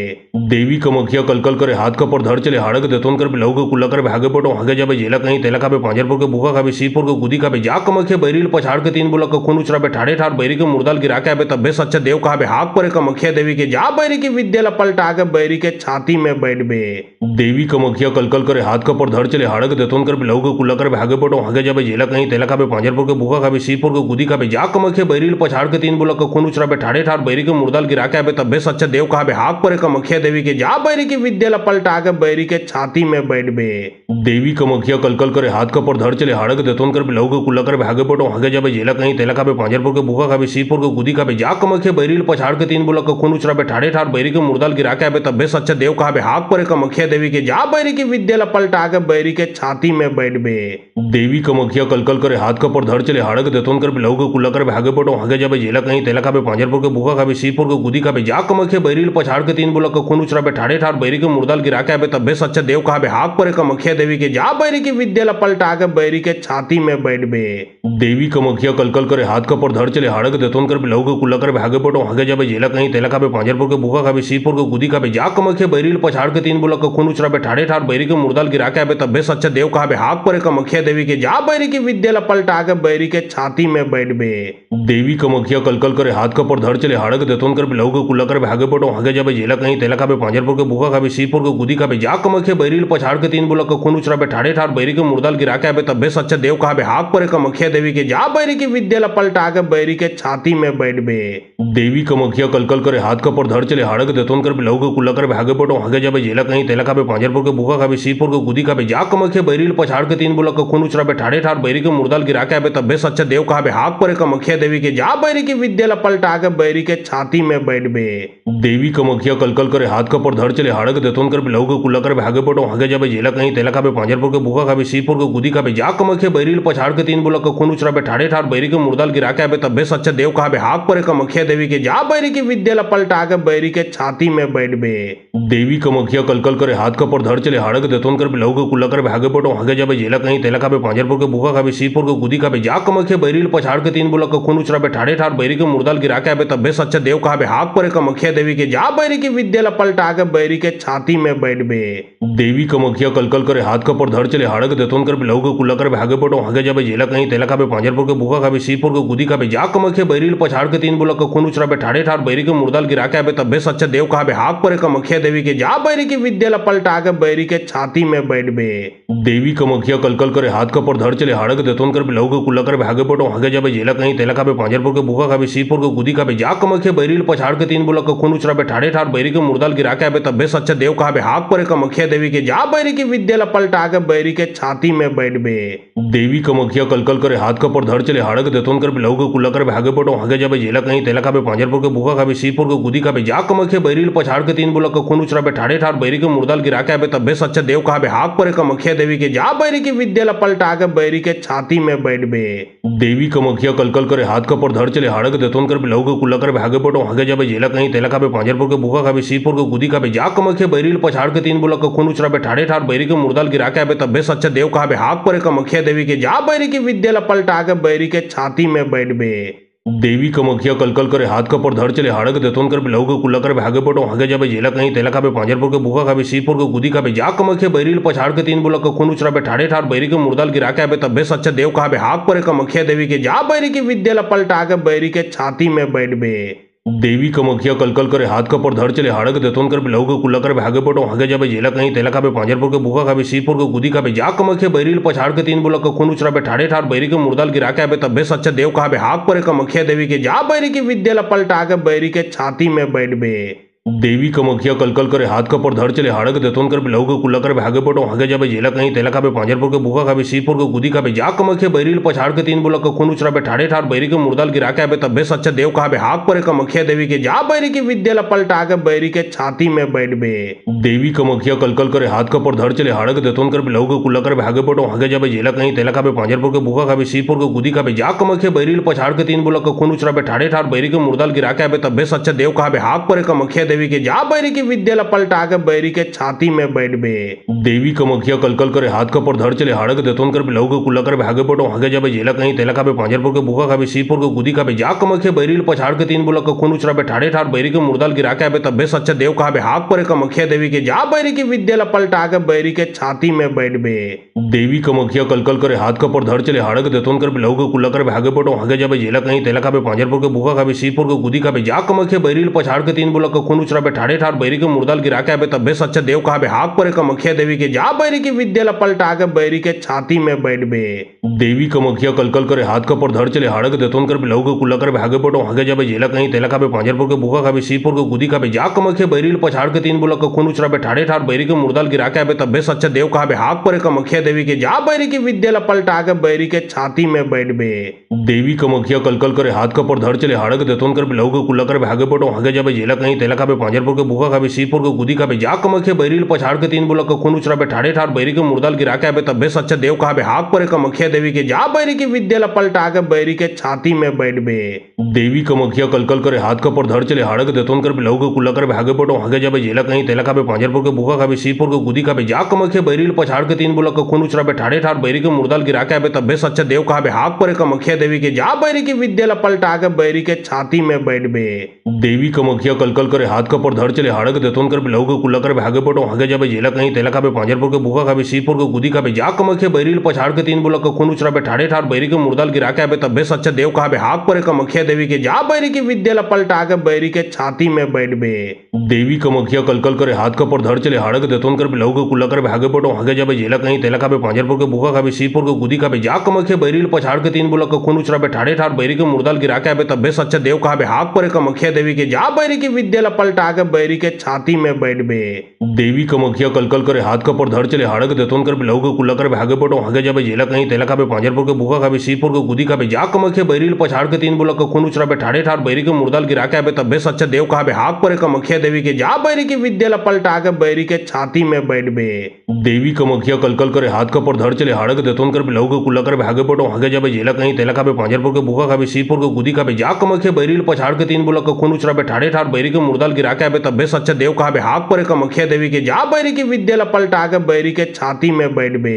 देवी कमखिया कलकल करे हाथ का पर धड़ चले हाड़क देतोन कर लहू के कुल्ला कर भागे पटो आगे जाबे जेला कहीं तेला खाबे पांजरपुर के भूखा खाबे सीपुर के गुदी खाबे जा कमखिया बैरील पछाड़ के तीन बुलक खून उचरा बे ठाड़े ठाड़ बैरी के मुर्दाल गिरा के आबे तब्बे सच्चा देव कहाबे हाक परे कमखिया देवी के जा बैरी की विद्या पलटा के बैरी के छाती में बैठ बे। देवी कमखिया कलकल करे हाथ का पर धड़ चले हाड़क देतोन कर लहू के कुल्ला कर भागे पटो आगे जाबे जेला कहीं तेला खाबे पांजरपुर के भूखा खाबे सीपुर के गुदी खाबे जा कमखिया बैरील पछाड़ के तीन बुलक खून उचरा बे ठाड़े ठाड़ बैरी के मुर्दाल गिरा के आबे तब्बे सच्चा देव कहाबे हाक परे कमखिया देवी के जा बैरी की विद्या पलटा के बैरी के छाती में बैठ बे। देवी कमखिया कलकल करे हाथ का पर धड़ चले हाड़क देतोन कर लहू के कुल्ला कर भागे पटो आगे जाबे जेला कहीं तेला खाबे पांजरपुर के भूखा खाबे सीपुर के गुदी खाबे जा कमखिया बैरील पछाड़ के तीन बुलक खून उचरा बे ठाड़े ठाड़ बैरी के मुर्दाल गिरा के आबे तब्बे सच्चा देव कहाबे हाक परे कमखिया देवी के जा बैरी की विद्या पलटा के बैरी के छाती में बैठ बे। देवी कमखिया कलकल करे हाथ का पर धड़ चले हाड़क देतोन कर लहू के कुल्ला कर भागे पटो आगे जाबे जेला कहीं तेला खाबे पांजरपुर के भूखा खाबे सीपुर के गुदी खाबे जा कमखिया बैरील पछाड़ के तीन बुलक खून उचरा बे ठाड़े ठाड़ बैरी के मुर्दाल गिरा के आबे तब्बे सच्चा देव कहाबे हाक परे कमखिया देवी के जा बैरी की विद्या पलटा के बैरी के छाती में बैठ बे। देवी कमखिया कलकल करे हाथ का पर धड़ चले हाड़क देतोन कर लहू के कुल्ला कर भागे पटो आगे जाबे जेला कहीं तेला खाबे पांजरपुर के भूखा खाबे सीपुर के गुदी खाबे जा कमखिया बैरील पछाड़ के तीन बुलक खून उचरा बे ठाड़े ठाड़ बैरी के मुर्दाल गिरा के आबे तब्बे सच्चा देव कहाबे हाक परे कमखिया देवी के जा बैरी की विद्या पलटा के बैरी के छाती में बैठ बे। देवी कमखिया कलकल करे हाथ का पर धड़ चले हाड़क देतोन कर लहू के कुल्ला कर भागे पटो आगे जाबे जेला कहीं तेला खाबे पांजरपुर के भूखा खाबे सीपुर के गुदी खाबे जा कमखिया बैरील पछाड़ के तीन बुलक खून उचरा बे ठाड़े ठाड़ बैरी के मुर्दाल गिरा के आबे तब्बे सच्चा देव कहाबे हाक परे कमखिया देवी के जा बैरी की विद्या पलटा के बैरी के छाती में बैठ बे। देवी कमखिया कलकल करे हाथ का पर धड़ चले हाड़क देतोन कर लहू के कुल्ला कर भागे पटो आगे जाबे जेला कहीं तेला खाबे पांजरपुर के भूखा खाबे सीपुर के गुदी खाबे जा कमखिया बैरील पछाड़ के तीन बुलक खून उचरा बे ठाड़े ठाड़ बैरी के मुर्दाल गिरा के आबे तब्बे सच्चा देव कहाबे हाक परे कमखिया देवी के जा बैरी की विद्या पलटा के बैरी के छाती में बैठ बे। देवी कमखिया कलकल करे हाथ का पर धड़ चले हाड़क देतोन कर लहू के कुल्ला कर भागे पटो आगे जाबे जेला कहीं तेला खाबे पांजरपुर के भूखा खाबे सीपुर के गुदी खाबे जा कमखिया बैरील पछाड़ के तीन बुलक खून उचरा बे ठाड़े ठाड़ बैरी के मुर्दाल गिरा के आबे तब्बे सच्चा देव कहाबे हाक परे कमखिया देवी के जा बैरी की विद्या पलटा के बैरी के छाती में बैठ बे। देवी कमखिया कलकल करे हाथ का पर धड़ चले हाड़क देतोन कर लहू के कुल्ला कर भागे पटो आगे जाबे जेला कहीं तेला खाबे पांजरपुर के भूखा खाबे सीपुर के गुदी खाबे जा कमखिया बैरील पछाड़ के तीन बुलक खून उचरा बे ठाड़े ठाड़ बैरी के मुर्दाल गिरा के आबे तब्बे सच्चा देव कहाबे हाक परे कमखिया देवी के जा बैरी की विद्या पलटा के बैरी के छाती में बैठ बे। देवी कमखिया कलकल करे हाथ का पर धड़ चले हाड़क देतोन कर लहू के कुल्ला कर भागे पटो आगे जाबे जेला कहीं तेला खाबे पांजरपुर के भूखा खाबे सीपुर के गुदी खाबे जा कमखिया बैरील पछाड़ के तीन बुलक खून उचरा बे ठाड़े ठाड़ बैरी के मुर्दाल गिरा के आबे तब्बे सच्चा देव कहाबे हाक परे कमखिया देवी के जा बैरी की विद्या पलटा के बैरी के छाती में बैठ बे। देवी कमखिया कलकल करे हाथ का पर धड़ चले हाड़क देतोन कर लहू के कुल्ला कर भागे पटो आगे जाबे जेला कहीं तेला खाबे पांजरपुर के भूखा खाबे सीपुर के गुदी खाबे जा कमखिया बैरील पछाड़ के तीन बुलक खून उचरा बे ठाड़े ठाड़ बैरी के मुर्दाल गिरा के आबे तब्बे सच्चा देव कहाबे हाक परे कमखिया देवी के जा बैरी की विद्या पलटा के बैरी के छाती में बैठ बे। देवी कमखिया कलकल करे हाथ का पर धड़ चले हाड़क देतोन कर लहू के कुल्ला कर भागे पटो आगे जाबे जेला कहीं तेला खाबे पांजरपुर के भूखा खाबे सीपुर के गुदी खाबे जा कमखिया बैरील पछाड़ के तीन बुलक खून उचरा बे ठाड़े ठाड़ बैरी के मुर्दाल गिरा के आबे तब्बे सच्चा देव कहाबे हाक परे कमखिया देवी के जा बैरी की विद्या पलटा के बैरी के छाती में बैठ बे। देवी कमखिया कलकल करे हाथ का पर धड़ चले हाड़क देतोन कर लहू के कुल्ला कर भागे पटो आगे जाबे जेला कहीं तेला खाबे पांजरपुर के भूखा खाबे सीपुर के गुदी खाबे जा कमखिया बैरील पछाड़ के तीन बुलक खून उचरा बे ठाड़े ठाड़ बैरी के मुर्दाल गिरा के आबे तब्बे सच्चा देव कहाबे हाक परे कमखिया देवी के जा बैरी की विद्या पलटा के बैरी के छाती में बैठ बे। देवी कमखिया कलकल करे हाथ का पर धड़ चले हाड़क देतोन कर लहू के कुल्ला कर भागे पटो आगे जाबे जेला कहीं तेला खाबे पांजरपुर के भूखा खाबे सीपुर के गुदी खाबे जा कमखिया बैरील पछाड़ के तीन बुलक खून उचरा बे ठाड़े ठाड़ बैरी के मुर्दाल गिरा के आबे तब्बे सच्चा देव कहाबे हाक परे कमखिया देवी के जा बैरी की विद्या पलटा के बैरी के छाती में बैठ बे। देवी कमखिया कलकल करे हाथ का पर धड़ चले हाड़क देतोन कर लहू के कुल्ला कर भागे पटो आगे जाबे जेला कहीं तेला खाबे पांजरपुर के भूखा खाबे सीपुर के गुदी खाबे जा कमखिया बैरील पछाड़ के तीन बुलक खून उचरा बे ठाड़े ठाड़ बैरी के मुर्दाल गिरा के आबे तब्बे सच्चा देव कहाबे हाक परे कमखिया देवी के जा बैरी की विद्या पलटा के बैरी के छाती में बैठ बे। देवी कमखिया कलकल करे हाथ कपर धड़ चले हाड़क देतोन कर बिलहु के कुल्ला कर भागे पटो हागे जाबे जेला कहीं तेला खाबे पांजर पर के भूखा खाबे सीपुर के गुदी खाबे जा कमखिया बैरिल पछाड़ के तीन बुलक खून उचराबे ठाड़े ठाड़ बैरी के मुर्दाल गिरा के आबे तब्बे सच्चा देव कहाबे हाक पर कमखिया देवी के जा बैरी की विद्या पलटा के बैरी के छाती में बैठबे। देवी कमखिया कलकल करे हाथ कपर धड़ चले हाड़क देतोन कर बिलहु के कुल्ला कर भागे पटो हागे जाबे जेला कहीं तेला खाबे पांजर पर के भूखा खाबे सीपुर के गुदी खाबे जा कमखिया बैरिल पछाड़ के तीन बुलक खून उचराबे ठाड़े ठाड़ बैरी के मुर्दाल गिरा के आबे तब्बे सच्चा देव कहाबे हाक पर कमखिया देवी के जा बैरी की विद्या पलटा के बैरी के छाती में बैठबे। देवी कमखिया कलकल करे हाथ कपर धड़ चले हाड़क देतोन कर बिलहु के कुल्ला कर भागे पटो हागे जाबे जेला कहीं तेला खाबे पांजर पर के भूखा खाबे सीपुर के गुदी खाबे जा कमखिया बैरिल पछाड़ के तीन बुलक खून उचराबे ठाड़े ठाड़ बैरी के मुर्दाल गिरा के आबे तब्बे सच्चा देव कहाबे हाक पर कमखिया देवी के जा बैरी की विद्या पलटा के बैरी के छाती में बैठबे। देवी कमखिया कलकल करे हाथ कपर धड़ चले हाड़क देतोन कर बिलहु के कुल्ला कर भागे पटो हागे जाबे जेला कहीं तेला खाबे पांजर पर के भूखा खाबे सीपुर के गुदी खाबे जा कमखिया बैरिल पछाड़ के तीन बुलक खून उचराबे ठाड़े ठाड़ बैरी के मुर्दाल गिरा के आबे तब्बे सच्चा देव कहाबे हाक पर कमखिया देवी के जा बैरी की विद्या पलटा के बैरी के छाती में बैठबे। देवी कमखिया कलकल करे हाथ कपर धड़ चले हाड़क देतोन कर बिलहु के कुल्ला कर भागे पटो हागे जाबे जेला कहीं तेला खाबे पांजर पर के भूखा खाबे सीपुर के गुदी खाबे जा कमखिया बैरिल पछाड़ के तीन बुलक खून उचराबे ठाड़े ठाड़ बैरी के मुर्दाल गिरा के आबे तब्बे सच्चा देव कहाबे हाक पर कमखिया देवी के जा बैरी की विद्या पलटा के बैरी के छाती में बैठबे। देवी कमखिया कलकल करे हाथ कपर धड़ चले हाड़क देतोन कर बिलहु के कुल्ला कर भागे पटो हागे जाबे जेला कहीं तेला खाबे पांजर पर के भूखा खाबे सीपुर के गुदी खाबे जा कमखिया बैरिल पछाड़ के तीन बुलक खून उचराबे ठाड़े ठाड़ बैरी के मुर्दाल गिरा के आबे तब्बे सच्चा देव कहाबे हाक पर कमखिया देवी के जा बैरी की विद्या पलटा के बैरी के छाती में बैठबे। देवी कमखिया कलकल करे हाथ कपर धड़ चले हाड़क देतोन कर बिलहु के कुल्ला कर भागे पटो हागे जाबे जेला कहीं तेला खाबे पांजर पर के भूखा खाबे सीपुर के गुदी खाबे जा कमखिया बैरिल पछाड़ के तीन बुलक खून उचराबे ठाड़े ठाड़ बैरी के मुर्दाल गिरा के आबे तब्बे सच्चा देव कहाबे हाक पर कमखिया देवी के जा बैरी की विद्या पलटा के बैरी के छाती में बैठबे। देवी कमखिया कलकल करे हाथ कपर धड़ चले हाड़क देतोन कर बिलहु के कुल्ला कर भागे पटो हागे जाबे जेला कहीं तेला खाबे पांजर पर के भूखा खाबे सीपुर के गुदी खाबे जा कमखिया बैरिल पछाड़ के तीन बुलक खून उचराबे ठाड़े ठाड़ बैरी के मुर्दाल गिरा के आबे तब्बे सच्चा देव कहाबे हाक पर कमखिया देवी के जा बैरी की विद्या पलटा के बैरी के छाती में बैठबे। देवी कमखिया कलकल करे हाथ कपर धड़ चले हाड़क देतोन कर बिलहु के कुल्ला कर भागे पटो हागे जाबे जेला कहीं तेला खाबे पांजर पर के भूखा खाबे सीपुर के गुदी खाबे जा कमखिया बैरिल पछाड़ के तीन बुलक खून उचराबे ठाड़े ठाड़ बैरी के मुर्दाल गिरा के आबे तब्बे सच्चा देव कहाबे हाक पर कमखिया देवी के जा बैरी की विद्या पलटा के बैरी के छाती में बैठबे। देवी कमखिया कलकल करे हाथ कपर धड़ चले हाड़क देतोन कर बिलहु के कुल्ला कर भागे पटो हागे जाबे जेला कहीं तेला खाबे पांजर पर के भूखा खाबे सीपुर के गुदी खाबे जा कमखिया बैरिल पछाड़ के तीन बुलक खून उचराबे ठाड़े ठाड़ बैरी के मुर्दाल गिरा के आबे तब्बे सच्चा देव कहाबे हाक पर कमखिया देवी के जा बैरी की विद्या पलटा के बैरी के छाती में बैठबे। देवी कमखिया कलकल करे हाथ कपर धड़ चले हाड़क देतोन कर बिलहु के कुल्ला कर भागे पटो हागे जाबे जेला कहीं तेला खाबे पांजर पर के भूखा खाबे सीपुर के गुदी खाबे जा कमखिया बैरिल पछाड़ के तीन बुलक खून उचराबे ठाड़े ठाड़ बैरी के मुर्दाल गिरा के आबे तब्बे सच्चा देव कहाबे हाक पर कमखिया देवी के जा बैरी की विद्या पलटा के बैरी के छाती में बैठबे।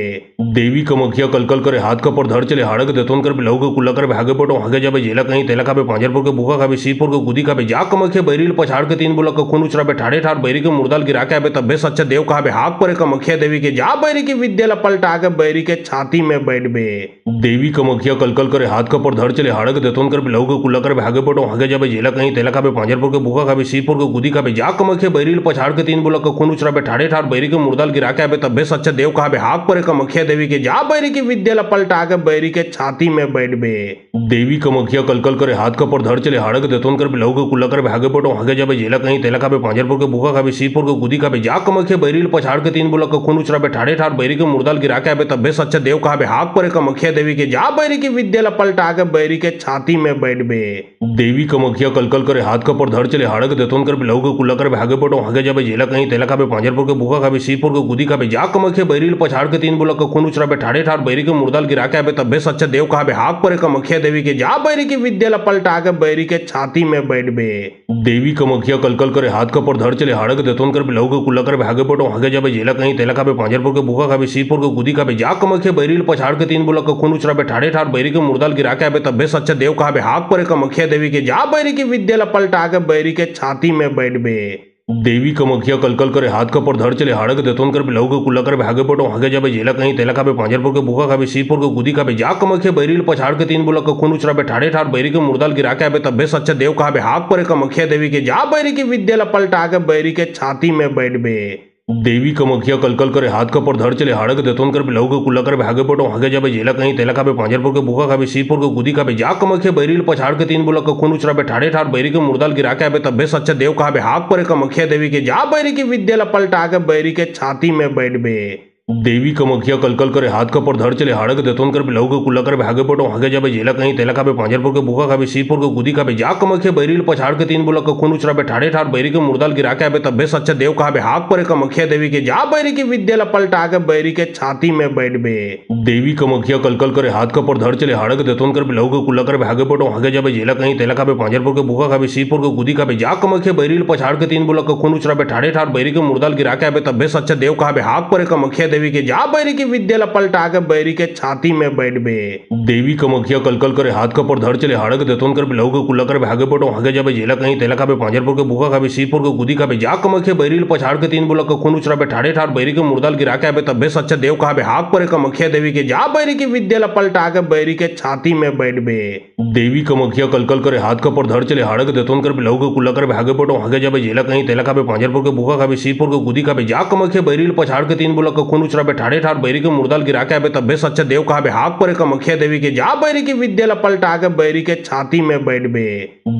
देवी कमखिया कलकल करे हाथ कपर धड़ चले हाड़क देतोन कर बिलहु के कुल्ला कर भागे पटो हागे जाबे जेला कहीं तेला खाबे पांजर पर के भूखा खाबे सीपुर के गुदी खाबे जा कमखिया बैरिल पछाड़ के तीन बुलक खून उचराबे ठाड़े ठाड़ बैरी के मुर्दाल गिरा के आबे तब्बे सच्चा देव कहाबे हाक पर कमखिया देवी के जा बैरी की विद्या पलटा के बैरी के छाती में बैठबे। देवी कमखिया कलकल करे हाथ कपर धड़ चले हाड़क देतोन कर बिलहु के कुल्ला कर भागे पटो हागे जाबे जेला कहीं तेला खाबे पांजर पर के भूखा खाबे सीपुर के गुदी खाबे जा कमखिया बैरिल पछाड़ के तीन बुलक खून उचराबे ठाड़े ठाड़ बैरी के मुर्दाल गिरा के आबे तब्बे सच्चा देव कहाबे हाक पर कमखिया देवी के जा बैरी की विद्या पलटा के बैरी के छाती में बैठबे। देवी कमखिया कलकल करे हाथ कपर धड़ चले हाड़क देतोन कर बिलहु के कुल्ला कर भागे पटो हागे जाबे जेला कहीं तेला खाबे पांजर पर के भूखा खाबे सीपुर के गुदी खाबे जा कमखिया बैरिल पछाड़ के तीन बुलक खून उचराबे ठाड़े ठाड़ बैरी के मुर्दाल गिरा के आबे तब्बे सच्चा देव कहाबे हाक पर कमखिया देवी के जा बैरी की विद्या पलटा के बैरी के छाती में बैठबे। देवी कमखिया कलकल करे हाथ कपर धड़ चले हाड़क देतोन कर बिलहु के कुल्ला कर भागे पटो हागे जाबे जेला कहीं तेला खाबे पांजर पर के भूखा खाबे सीपुर के गुदी खाबे जा कमखिया बैरिल पछाड़ के तीन बुलक खून उचराबे ठाड़े ठाड़ बैरी के मुर्दाल गिरा के आबे तब्बे सच्चा देव कहाबे हाक पर कमखिया देवी के जा बैरी की विद्या पलटा के बैरी के छाती में बैठबे। देवी कमखिया कलकल करे हाथ कपर धड़ चले हाड़क देतोन कर बिलहु के कुल्ला कर भागे पटो हागे जाबे जेला कहीं तेला खाबे पांजर पर के भूखा खाबे सीपुर के गुदी खाबे जा कमखिया बैरिल पछाड़ के तीन बुलक खून उचराबे ठाड़े ठाड़ बैरी के मुर्दाल गिरा के आबे तब्बे सच्चा देव कहाबे हाक पर कमखिया देवी के जा बैरी की विद्या पलटा के बैरी के छाती में बैठबे। देवी कमखिया कलकल करे हाथ कपर धड़ चले हाड़क देतोन कर बिलहु के कुल्ला कर भागे पटो हागे जाबे जेला कहीं तेला खाबे पांजर पर के भूखा खाबे सीपुर के गुदी खाबे जा कमखिया बैरिल पछाड़ के तीन बुलक खून उचराबे ठाड़े ठाड़ बैरी के मुर्दाल गिरा के आबे तब्बे सच्चा देव कहाबे हाक पर कमखिया देवी के जा बैरी की विद्या पलटा के बैरी के छाती में बैठबे। देवी कमखिया कलकल करे हाथ कपर धड़ चले हाड़क देतोन कर बिलहु के कुल्ला कर भागे पटो हागे जाबे जेला कहीं तेला खाबे पांजरपुर के भूखा खाबे सीरपुर के गुदी खाबे जा कमखिया बैरिल पछाड़ के तीन बुलक खून उचराबे ठाड़े ठाड़ बैरी के मुर्दाल गिरा के आबे तब्बे सच्चा देव कहाबे हाक परे कमखिया देवी के जा बैरी की विद्या पलटा के बैरी के छाती में बैठबे। देवी कमखिया कलकल करे हाथ कपर धड़ चले हाड़क देतोन कर बिलहु के कुल्ला कर भागे पटो हागे जाबे जेला कहीं तेला खाबे पांजरपुर के भूखा खाबे सीरपुर के गुदी खाबे जा कमखिया बैरिल पछाड़ के तीन बुलक खून उचराबे ठाड़े ठाड़ बैरी के मुर्दाल गिरा के आबे तब्बे सच्चा देव कहाबे हाक परे कमखिया देवी के जा बैरी की विद्या पलटा के बैरी के छाती में बैठबे। देवी कमखिया कलकल करे हाथ कपर धड़ चले हाड़क देतोन कर बिलहु के कुल्ला कर भागे पटो हागे जाबे जेला कहीं तेला खाबे पांजरपुर के भूखा खाबे सीरपुर के गुदी खाबे जा कमखिया बैरिल पछाड़ के तीन बुलक खून उचराबे ठाड़े ठाड़ बैरी के मुर्दाल गिरा के आबे तब्बे सच्चा देव कहाबे हाक परे कमखिया देवी के जा बैरी की विद्या पलटा के बैरी के छाती में बैठबे। देवी कमखिया कलकल करे हाथ कपर धड़ चले हाड़क देतोन कर बिलहु के कुल्ला कर भागे पटो हागे जाबे जेला कहीं तेला खाबे पांजरपुर के भूखा खाबे सीरपुर के गुदी खाबे जा कमखिया बैरिल पछाड़ के तीन बुलक खून उचराबे ठाड़े ठाड़ बैरी के मुर्दाल गिरा के आबे तब्बे सच्चा देव कहाबे हाक परे कमखिया देवी के जा बैरी की विद्या पलटा के बैरी के छाती में बैठबे। देवी कमखिया कलकल करे हाथ कपर धड़ चले हाड़क देतोन कर बिलहु के कुल्ला कर भागे पटो हागे जाबे जेला कहीं तेला खाबे पांजरपुर के भूखा खाबे सीरपुर के गुदी खाबे जा कमखिया बैरिल पछाड़ के तीन बुलक खून उचराबे ठाड़े ठाड़ बैरी के मुर्दाल गिरा के आबे तब्बे सच्चा देव कहाबे हाक परे कमखिया देवी के जा बैरी की विद्या पलटा के बैरी के छाती में बैठबे।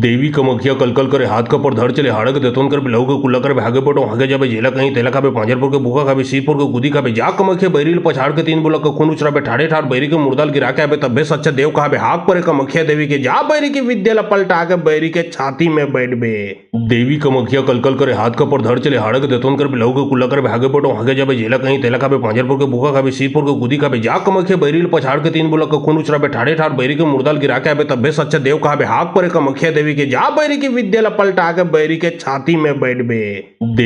देवी कमखिया कलकल करे हाथ कपर धड़ चले हाड़क देतोन कर बिलहु के कुल्ला कर भागे पटो हागे जाबे जेला कहीं तेला खाबे पांजरपुर के भूखा खाबे सीरपुर के गुदी खाबे जा कमखिया बैरिल पछाड़ के तीन बुलक खून उचराबे ठाड़े ठाड़ बैरी के मुर्दाल गिरा के आबे तब्बे सच्चा देव कहाबे हाक परे कमखिया देवी के जा बैरी की विद्या पलटा के बैरी के छाती में बैठबे। देवी कमखिया कलकल करे हाथ कपर धड़ चले हाड़क देतोन कर बिलहु के कुल्ला कर भागे पटो हागे जाबे जेला कहीं तेला खाबे पांजरपुर के भूखा खाबे सीरपुर के गुदी खाबे जा कमखिया बैरिल पछाड़ के तीन बुलक खून उचराबे ठाड़े ठाड़ बैरी के मुर्दाल गिरा के आबे तब्बे सच्चा देव कहाबे हाक परे कमखिया देवी के जा बैरी की विद्या पलटा के बैरी के छाती में बैठबे।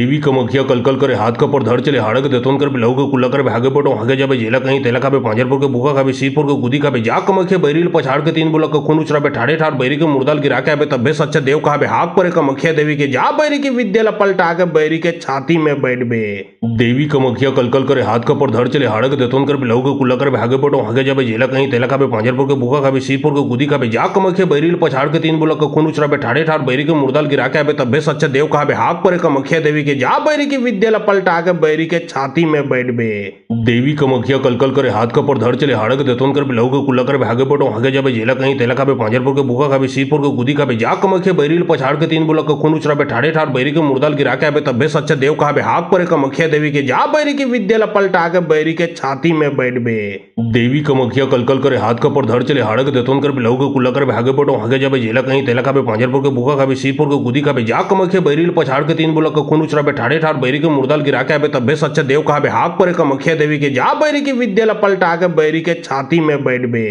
देवी कमखिया कलकल करे हाथ कपर धड़ चले हाड़क देतोन कर बिलहु के कुल्ला कर भागे पटो हागे जाबे जेला कहीं तेला खाबे पांजरपुर के भूखा खाबे सीरपुर के गुदी खाबे जा कमखिया बैरिल पछाड़ के तीन बुलक खून उचराबे ठाड़े ठाड़ बैरी के मुर्दाल गिरा के आबे तब्बे सच्चा देव कहाबे हाक परे कमखिया देवी के जा बैरी की विद्या पलटा के बैरी के छाती में बैठबे। देवी कमखिया कलकल करे हाथ कपर धड़ चले हाड़क देतोन कर बिलहु के कुल्ला कर भागे पटो हागे जाबे जेला कहीं तेला खाबे पांजरपुर के भूखा खाबे सीरपुर के गुदी खाबे जा कमखिया बैरिल पछाड़ के तीन बुलक खून उचराबे ठाड़े ठाड़ बैरी के मुर्दाल गिरा के आबे तब्बे सच्चा देव कहाबे हाक परे कमखिया देवी के जा बैरी की विद्या पलटा के बैरी के छाती में बैठबे। देवी कमखिया कलकल करे हाथ कपर धड़ चले हाड़क देतोन कर बिलहु के कुल्ला कर भागे पटो हागे जाबे जेला कहीं तेला खाबे पांजरपुर के भूखा खाबे सीरपुर के गुदी खाबे जा कमखिया बैरिल पछाड़ के तीन बुलक खून उचराबे ठाड़े ठाड़ बैरी के मुर्दाल गिरा के आबे तब्बे सच्चा देव कहाबे हाक परे कमखिया देवी के जा बैरी की विद्या पलटा के बैरी के छाती में बैठबे। देवी कमखिया कलकल करे हाथ कपर धड़ चले हाड़क देतोन कर बिलहु के कुल्ला कर भागे पटो हागे जाबे जेला कहीं तेला खाबे पांजरपुर के भूखा खाबे सीरपुर के गुदी खाबे जा कमखिया बैरिल पछाड़ के तीन बुलक खून उचराबे ठाड़े ठाड़ बैरी के मुर्दाल गिरा के आबे तब्बे सच्चा देव कहाबे हाक परे कमखिया देवी के जा बैरी की विद्या पलटा के बैरी के छाती में बैठबे।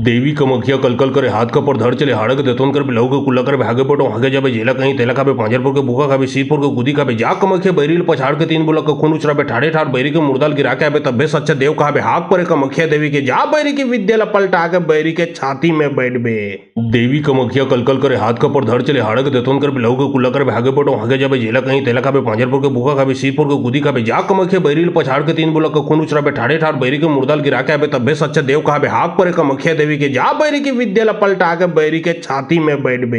देवी कमखिया कलकल करे हाथ कपर धड़ चले हाड़क देतोन कर बिलहु के कुल्ला कर भागे पटो हागे जाबे जेला कहीं तेला खाबे पांजरपुर के भूखा खाबे सीरपुर के गुदी खाबे जा कमखिया बैरिल पछाड़ के तीन बुलक खून उचराबे ठाड़े ठाड़ बैरी के मुर्दाल गिरा के आबे तब्बे सच्चा देव कहाबे हाक परे कमखिया देवी के जा बैरी की विद्या पलटा के बैरी के छाती में बैठबे। देवी कमखिया कलकल करे हाथ कपर धड़ चले हाड़क देतोन कर बिलहु के कुल्ला कर भागे पटो हागे जाबे जेला कहीं तेला खाबे पांजरपुर के भूखा खाबे सीरपुर के गुदी खाबे जा कमखिया बैरिल पछाड़ के तीन बुलक खून उचराबे ठाड़े ठाड़ बैरी के मुर्दाल गिरा के आबे तब्बे सच्चा देव कहाबे हाक परे कमखिया देवी के जा बैरी की विद्या पलटा के बैरी के छाती में बैठबे।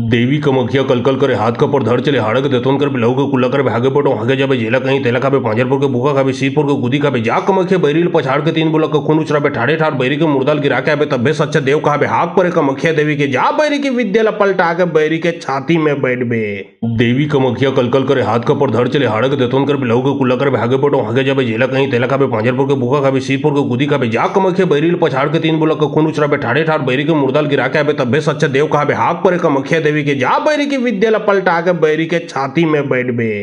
देवी कमखिया कलकल करे हाथ कपर धड़ चले हाड़क देतोन कर बिलहु के कुल्ला कर भागे पटो हागे जाबे जेला कहीं तेला खाबे पांजरपुर के भूखा खाबे सीरपुर के गुदी खाबे जा कमखिया बैरिल पछाड़ के तीन बुलक खून उचराबे ठाड़े ठाड़ बैरी के मुर्दाल गिरा के आबे तब्बे सच्चा देव कहाबे हाक परे कमखिया देवी के जा बैरी की विद्या पलटा के बैरी के छाती में बैठबे। देवी कमखिया कलकल करे हाथ कपर धड़ चले हाड़क देतोन कर बिलहु के कुल्ला कर भागे पटो हागे जाबे जेला कहीं तेला खाबे पांजरपुर के भूखा खाबे सीरपुर के गुदी खाबे जा कमखिया बैरिल पछाड़ के तीन बुलक खून उचराबे ठाड़े ठाड़ बैरी के मुर्दाल गिरा के आबे तब्बे सच्चा देव कहाबे हाक परे कमखिया देवी के जा बैरी की विद्या पलटा के बैरी के छाती में बैठबे।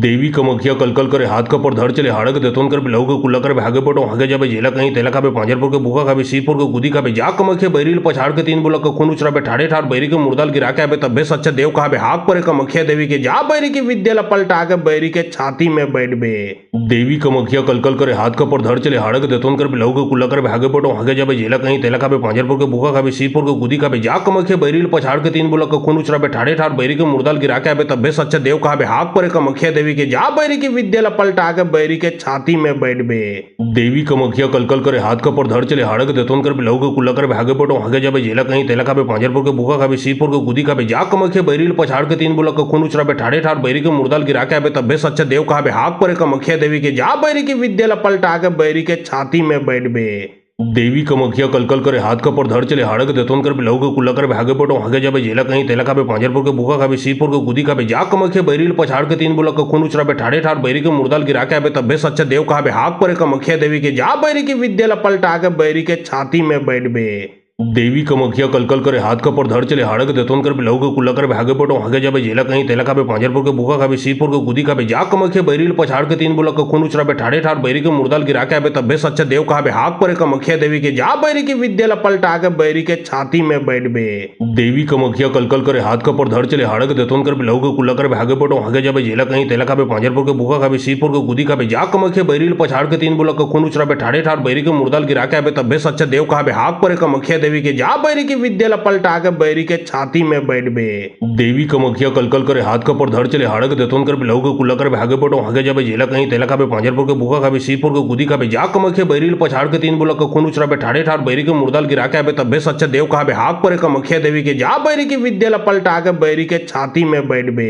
देवी कमखिया कलकल करे हाथ कपर धड़ चले हाड़क देतोन कर बिलहु के कुल्ला कर भागे पटो हागे जाबे जेला कहीं तेला खाबे पांजरपुर के भूखा खाबे सीरपुर के गुदी खाबे जा कमखिया बैरिल पछाड़ के तीन बुलक खून उचराबे ठाड़े ठाड़ बैरी के मुर्दाल गिरा के आबे तब्बे सच्चा देव कहाबे हाक परे कमखिया देवी के जा बैरी की विद्या पलटा के बैरी के छाती में बैठबे। देवी कमखिया कलकल करे हाथ कपर धड़ चले हाड़क देतोन कर बिलहु के कुल्ला कर भागे पटो हागे जाबे जेला कहीं तेला खाबे पांजरपुर के भूखा खाबे सीरपुर के गुदी खाबे जा कमखिया बैरिल पछाड़ के तीन बुलक खून उचराबे ठाड़े ठाड़ बैरी के मुर्दाल गिरा के आबे तब्बे सच्चा देव कहाबे हाक परे कमखिया देवी के जा बैरी की विद्या पलटा के बैरी के छाती में में बैठ बे। देवी कमखिया कलकल करे हाथ कपर धर चले हाड़क देतोन कर लहू के कुल्ला कर भागे पटो आगे जाबे जेला कहीं तेला खाबे पांजरपुर के भूखा खाबे सीपुर के गुदी खाबे जा कमखिया बैरिल पछाड़ के 3 बुलक खून उचराबे ठाड़े ठाड़ बैरी के मुर्दाल गिरा के आबे तब्बे सच्चा देव कहाबे हाक परे कमखिया देवी के जा बैरी की विद्या पलटा के बैरी के छाती में बैठ बे। देवी कमखिया कलकल करे हाथ कपर धर चले हाड़क देतोन कर लहू के कुल्ला कर भागे पटो आगे जाबे जेला कहीं तेला खाबे पांजरपुर के भूखा खाबे सीपुर के गुदी खाबे जा कमखिया बैरिल पछाड़ के 3 बुलक खून उचराबे ठाड़े ठाड़ बैरी के मुर्दाल गिरा के आबे तब्बे सच्चा देव कहाबे हाक परे कमखिया देवी के जा बैरी की विद्या पलटा के बैरी के छाती में बैठ बे। देवी कमखिया कलकल करे हाथ कपर धर चले हाड़क देतोन कर लहू के कुल्ला कर भागे पटो आगे जाबे जेला कहीं तेला खाबे पांजरपुर के भूखा खाबे सीपुर के गुदी खाबे जा कमखिया बैरिल पछाड़ के 3 बुलक खून उचराबे ठाड़े ठाड़ बैरी के मुर्दाल गिरा के आबे तब्बे सच्चा देव कहाबे हाक परे कमखिया देवी के जा बैरी की विद्या पलटा के बैरी के छाती में बैठ बे। देवी कमखिया कलकल करे हाथ कपर धर चले हाड़क देतोन कर लहू के कुल्ला कर भागे पटो आगे जाबे जेला कहीं तेला खाबे पांजरपुर के भूखा खाबे सीपुर के गुदी खाबे जा कमखिया बैरिल पछाड़ के 3 बुलक खून उचराबे ठाड़े ठाड़ बैरी के मुर्दाल गिरा के आबे तब्बे सच्चा देव कहाबे हाक परे कमखिया देवी के जा बैरी की विद्या पलटा के बैरी के छाती में बैठ बे। देवी कमखिया कलकल करे हाथ कपर धर चले हाड़क देतोन कर लहू के कुल्ला कर भागे पटो आगे जाबे जेला कहीं तेला खाबे पांजरपुर के भूखा खाबे सीपुर के गुदी खाबे जा कमखिया बैरिल पछाड़ के 3 बुलक खून उचराबे ठाड़े ठाड़ बैरी के मुर्दाल गिरा के आबे तब्बे सच्चा देव कहाबे हाक परे कमखिया देवी के जा बैरी की विद्या पलटा के बैरी के छाती में बैठ बे।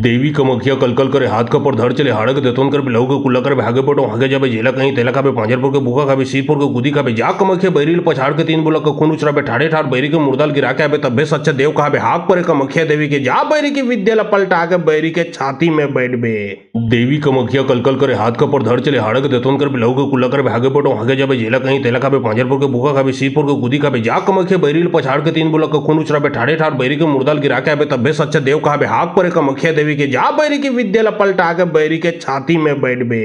देवी कमखिया कलकल करे हाथ कपर धर चले हाड़क देतोन कर लहू के कुल्ला कर भागे पटो आगे जाबे जेला कहीं तेला खाबे पांजरपुर के भूखा खाबे सीपुर के गुदी खाबे जा कमखिया बैरिल पछाड़ के 3 बुलक खून उचराबे ठाड़े ठाड़ बैरी के मुर्दाल गिरा के आबे तब्बे सच्चा देव कहाबे हाक परे कमखिया देवी के जा बैरी की विद्या पलटा के बैरी के छाती में बैठ बे। देवी कमखिया कलकल करे हाथ कपर धर चले हाड़क देतोन कर लहू के कुल्ला कर भागे पटो आगे जाबे जेला कहीं तेला खाबे पांजरपुर के भूखा खाबे सीपुर के गुदी खाबे जा कमखिया बैरिल पछाड़ के 3 बुलक खून उचराबे ठाड़े ठाड़ बैरी के मुर्दाल गिरा के आबे तब्बे सच्चा देव कहाबे हाक परे कमखिया देवी के जा बैरी की विद्या पलटा के बैरी के छाती में बैठ बे।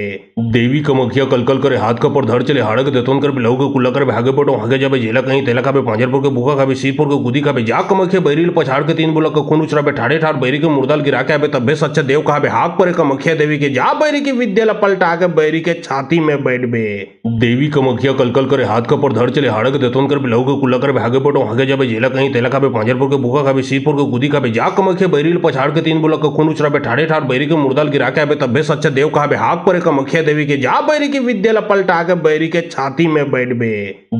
देवी कमखिया कलकल करे हाथ कपर धर चले हाड़क देतोन कर लहू के कुल्ला कर भागे पटो आगे जाबे जेला कहीं तेला खाबे पांजरपुर के भूखा खाबे सीपुर के गुदी खाबे जा कमखिया बैरिल पछाड़ के 3 बुलक खून उचराबे ठाड़े ठाड़ बैरी के मुर्दाल गिरा के आबे तब्बे सच्चा देव कहाबे हाक परे कमखिया देवी के जा बैरी की विद्या पलटा के बैरी के छाती में बैठ बे। देवी कमखिया कलकल करे हाथ कपर धर चले हाड़क देतोन कर लहू के कुल्ला कर भागे पटो आगे जाबे जेला कहीं तेला खाबे पांजरपुर के भूखा खाबे सीपुर के गुदी खाबे जा कमखिया बैरिल पछाड़ के 3 बुलक खून उचराबे ठाड़े ठाड़ बैरी के मुर्दाल गिरा के आबे तब्बे सच्चा देव कहाबे हाक परे कमखिया देवी के जा बैरी की विद्या पलटा के बैरी के छाती में बैठ बे।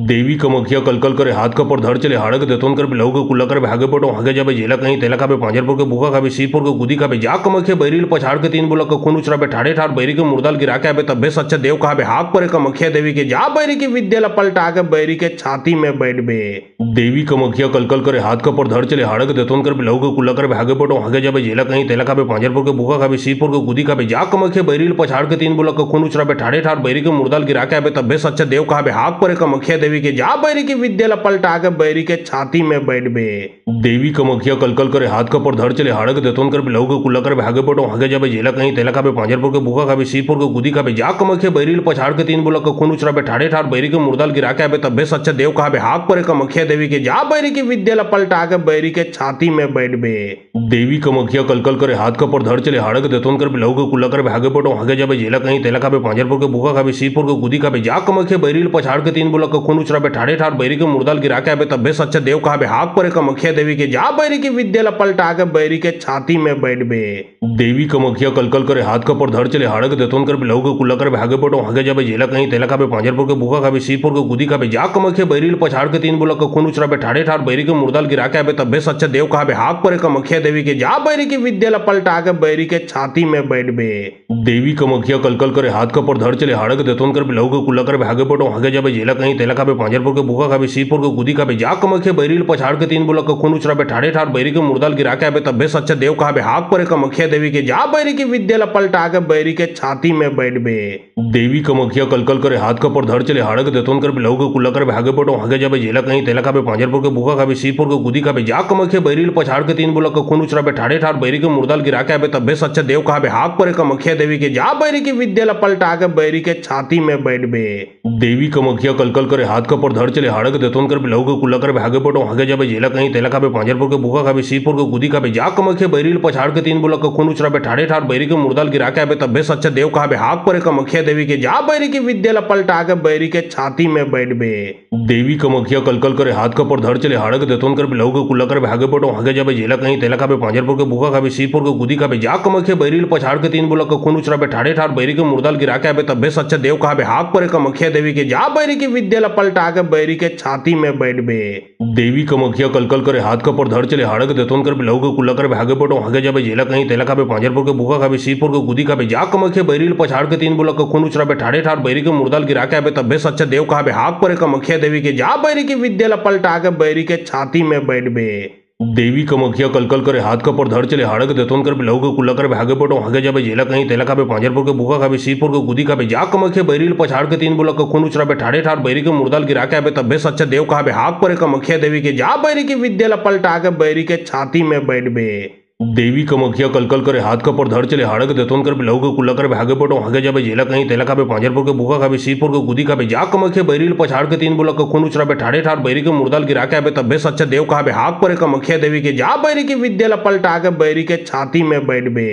देवी कमखिया कलकल करे हाथ कपर धर चले हाड़क देतोन कर लहू के कुल्ला कर भागे पटो आगे जाबे जेला कहीं तेला खाबे पांजरपुर के भूखा खाबे सीपुर के गुदी खाबे जा कमखिया बैरिल पछाड़ के 3 बुलक खून उचराबे ठाड़े ठाड़ बैरी के मुर्दाल गिरा के आबे तब्बे सच्चा देव कहाबे हाक परे कमखिया देवी के जा बैरी की विद्या पलटा के बैरी के छाती में बैठ बे। देवी कमखिया कलकल करे हाथ कपर धर चले हाड़क देतोन कर लहू के कुल्ला कर भागे पटो आगे जाबे जेला कहीं तेला खाबे पांजरपुर के भूखा खाबे सीपुर के गुदी खाबे जा कमखिया बैरिल पछाड़ के 3 बुलक खून उचराबे ठाड़े ठाड़ बैरी के मुर्दाल गिरा के आबे तब्बे सच्चा देव कहाबे हाक परे कमखिया देवी के जा बैरी की विद्या पलटा के बैरी के छाती में बैठ बे। देवी कमखिया कलकल करे हाथ कपर धर चले हाड़क देतोन कर लहू के कुल्ला कर भागे पटो आगे जाबे जेला कहीं तेला खाबे पांजरपुर के भूखा खाबे सीपुर के गुदी खाबे जा कमखिया बैरिल पछाड़ के 3 बुलक खून उचराबे ठाड़े ठाड़ बैरी के मुर्दाल गिरा के आबे तब्बे सच्चा देव कहाबे हाक परे कमखिया देवी के जा बैरी की विद्या पलटा के बैरी के छाती में बैठ बे। देवी कमखिया कलकल करे हाथ कपर धर चले हाड़क देतोन कर लहू के कुल्ला कर भागे पटो आगे जाबे जेला कहीं तेला खाबे पांजरपुर के भूखा खाबे सीपुर के गुदी खाबे जा कमखिया बैरिल पछाड़ के 3 बुलक खून उचराबे ठाड़े ठाड़ बैरी के मुर्दाल गिरा के आबे तब्बे सच्चा देव कहाबे हाक परे कमखिया देवी के जा बैरी की विद्या पलटा के बैरी के छाती में बैठ बे। देवी कमखिया कलकल करे हाथ कपर धर चले हाड़क देतोन कर लहू के कुल्ला कर भागे पटो आगे जाबे जेला कहीं तेला खाबे पांजरपुर के भूखा खाबे सीपुर के गुदी खाबे जा कमखिया बैरिल पछाड़ के 3 बुलक खून उचराबे ठाड़े ठाड़ बैरी के मुर्दाल गिरा के आबे तब्बे सच्चा देव कहाबे हाक परे कमखिया देवी के जा बैरी की विद्या पलटा के बैरी के छाती में बैठ बे। देवी कमखिया कलकल करे हाथ कपर धर चले हाड़क देतोन कर लहू के कुल्ला कर भागे पटो आगे जाबे जेला कहीं तेला खाबे पांजरपुर के भूखा खाबे सीपुर के गुदी खाबे जा कमखिया बैरिल पछाड़ के 3 बुलक खून उचराबे ठाड़े ठाड़ बैरी के मुर्दाल गिरा के आबे तब्बे सच्चा देव कहाबे हाक परे कमखिया देवी के जा बैरी की विद्या पलटा के बैरी के छाती में बैठ बे। देवी कमखिया कलकल करे हाथ कपर धर चले हाड़क देतोन कर लहू के कुल्ला कर भागे पटो आगे जाबे जेला कहीं तेला खाबे पांजरपुर के भूखा खाबे सीपुर के गुदी खाबे जा कमखिया बैरिल पछाड़ के 3 बुलक खून उचराबे ठाड़े ठाड़ बैरी के मुर्दाल गिरा के आबे तब्बे सच्चा देव कहाबे हाक परे कमखिया देवी के जा बैरी की विद्या पलटा के बैरी के छाती में बैठ बे। देवी कमखिया कलकल करे हाथ कपर धर चले हाड़क देतोन कर बिलाऊ के कुल्ला कर भागे पटो आगे जाबे जेला कहीं तेला खाबे पांजरपुर के भूखा खाबे सीरपुर के गुदी खाबे जा कमखे बैरिल पछाड़ के तीन बुलक खून उचराबे ठाड़े ठाड़ बैरी के मुर्दाल गिरा के आबे तब्बे सच्चा देव कहाबे हाक परे कमखिया देवी के जा बैरी की विद्या लपलटा के बैरी के छाती में बैठबे देवी कमखिया कलकल करे हाथ का पर धड़ चले हाड़क देतोन कर बिलाऊ के कुल्ला कर भागे पटो आगे जाबे जेला कहीं तेला खाबे पांजरपुर के भूखा खाबे सीरपुर के गुदी खाबे जा कमखिया बैरिल पछाड़ के तीन बुलक खून उचराबे ठाड़े ठाड़ बैरी के मुर्दाल गिरा के आबे तब्बे सच्चा देव कहाबे हाक परे कमखिया देवी के जा बैरी की विद्या लपलटा के बैरी के छाती में बैठबे देवी कमखिया कलकल करे हाथ का पर धड़ चले हाड़क देतोन कर बिलाऊ के कुल्ला कर भागे पटो आगे जाबे जेला कहीं तेला खाबे पांजरपुर के भूखा खाबे सीरपुर के गुदी खाबे जा कमखिया बैरिल पछाड़ के तीन बुलक खून उचराबे ठाड़े ठाड़ बैरी के मुर्दाल गिरा के आबे तब्बे सच्चा देव कहाबे हाक परे कमखिया देवी के जा बैरी की विद्या लपलटा के बैरी के छाती में बैठबे देवी कमखिया कलकल करे हाथ का पर धड़ चले हाड़क देतोन कर बिलाऊ के कुल्ला कर भागे पटो आगे जाबे जेला कहीं तेला खाबे पांजरपुर के भूखा खाबे सीरपुर के गुदी खाबे जा कमखिया बैरिल पछाड़ के तीन बुलक खून उचराबे ठाड़े ठाड़ बैरी के मुर्दाल गिरा के आबे तब्बे सच्चा देव कहाबे हाक परे कमखिया देवी के जा बैरी की विद्या लपलटा के बैरी के छाती में बैठबे देवी कमखिया कलकल करे हाथ का पर धड़ चले हाड़क देतोन कर बिलाऊ के कुल्ला कर भागे पटो आगे जाबे जेला कहीं तेला खाबे पांजरपुर के भूखा खाबे सीरपुर के गुदी खाबे जा कमखिया बैरिल पछाड़ के तीन बुलक खून उचराबे ठाड़े ठाड़ बैरी के मुर्दाल गिरा के आबे तब्बे सच्चा देव कहाबे हाक परे कमखिया देवी के जा बैरी की विद्या लपलटा के बैरी के छाती में बैठबे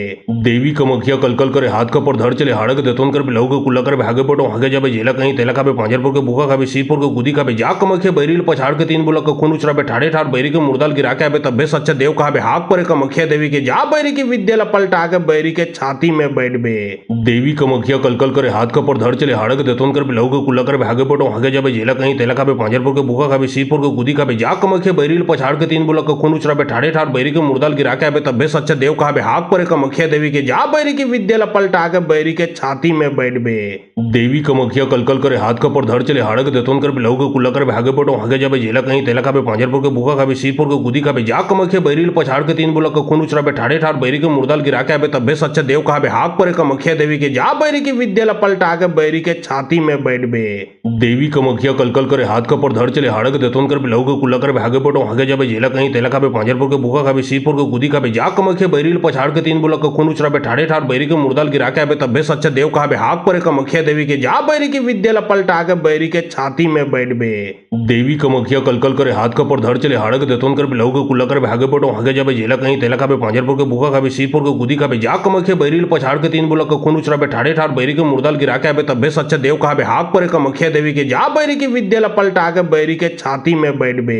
देवी कमखिया कलकल करे हाथ का पर धड़ चले हाड़क देतोन कर बिलाऊ के कुल्ला कर भागे पटो आगे जाबे जेला कहीं तेला खाबे पांजरपुर के भूखा खाबे सीरपुर के गुदी खाबे जा कमखिया बैरिल पछाड़ के तीन बुलक खून उचराबे ठाड़े ठाड़ बैरी के मुर्दाल गिरा के आबे तब्बे सच्चा देव कहाबे हाक परे कमखिया देवी के जा बैरी की विद्या लपलटा के बैरी के छाती में बैठबे देवी कमखिया कलकल करे हाथ का पर धड़ चले हाड़क देतोन कर बिलाऊ के कुल्ला कर भागे पटो आगे जाबे जेला कहीं तेला खाबे पांजरपुर के भूखा खाबे सीरपुर के गुदी खाबे जा कमखिया बैरिल पछाड़ के तीन बुलक खून उचराबे ठाड़े ठाड़ बैरी के मुर्दाल गिरा के आबे तब्बे सच्चा देव कहाबे हाक परे कमखिया देवी के जा बैरी की विद्या लपलटा के बैरी के छाती में बैठबे देवी कमखिया कलकल करे हाथ का पर धड़ चले हाड़क देतोन कर बिलाऊ के कुल्ला कर भागे पटो आगे जाबे जेला कहीं तेला खाबे पांजरपुर के भूखा खाबे सीरपुर के गुदी खाबे जा कमखिया बैरिल पछाड़ के तीन बुलक खून उचराबे ठाड़े ठाड़ बैरी के मुर्दाल गिरा के आबे तब्बे सच्चा देव कहाबे हाक परे कमखिया देवी के जा बैरी की विद्या लपलटा के बैरी के छाती में बैठबे देवी कमखिया कलकल करे हाथ का पर धड़ चले हाड़क देतोन कर बिलाऊ के कुल्ला कर भागे पटो आगे जाबे जेला कहीं तेला खाबे पांजरपुर के भूखा खाबे सीरपुर के गुदी खाबे जा कमखिया बैरिल पछाड़ के तीन बुलक खून उचराबे ठाड़े ठाड़ बैरी के मुर्दाल गिरा के आबे तब्बे सच्चा देव कहाबे हाक परे कमखिया देवी के जा बैरी की विद्या लपलटा के बैरी के छाती में बैठबे देवी कमखिया कलकल करे हाथ का पर धड़ चले हाड़क देतोन कर बिलाऊ के कुल्ला कर भागे पटो आगे जाबे जेला कहीं तेला खाबे पांजरपुर के भूखा खाबे सीरपुर के गुदी खाबे जा कमखिया बैरिल पछाड़ के तीन बुलक खून उचराबे ठाड़े ठाड़ बैरी के मुर्दाल गिरा के आबे तब्बे सच्चा देव कहाबे हाक परे कमखिया देवी के जा बैरी की विद्या लपलटा के बैरी के छाती में बैठबे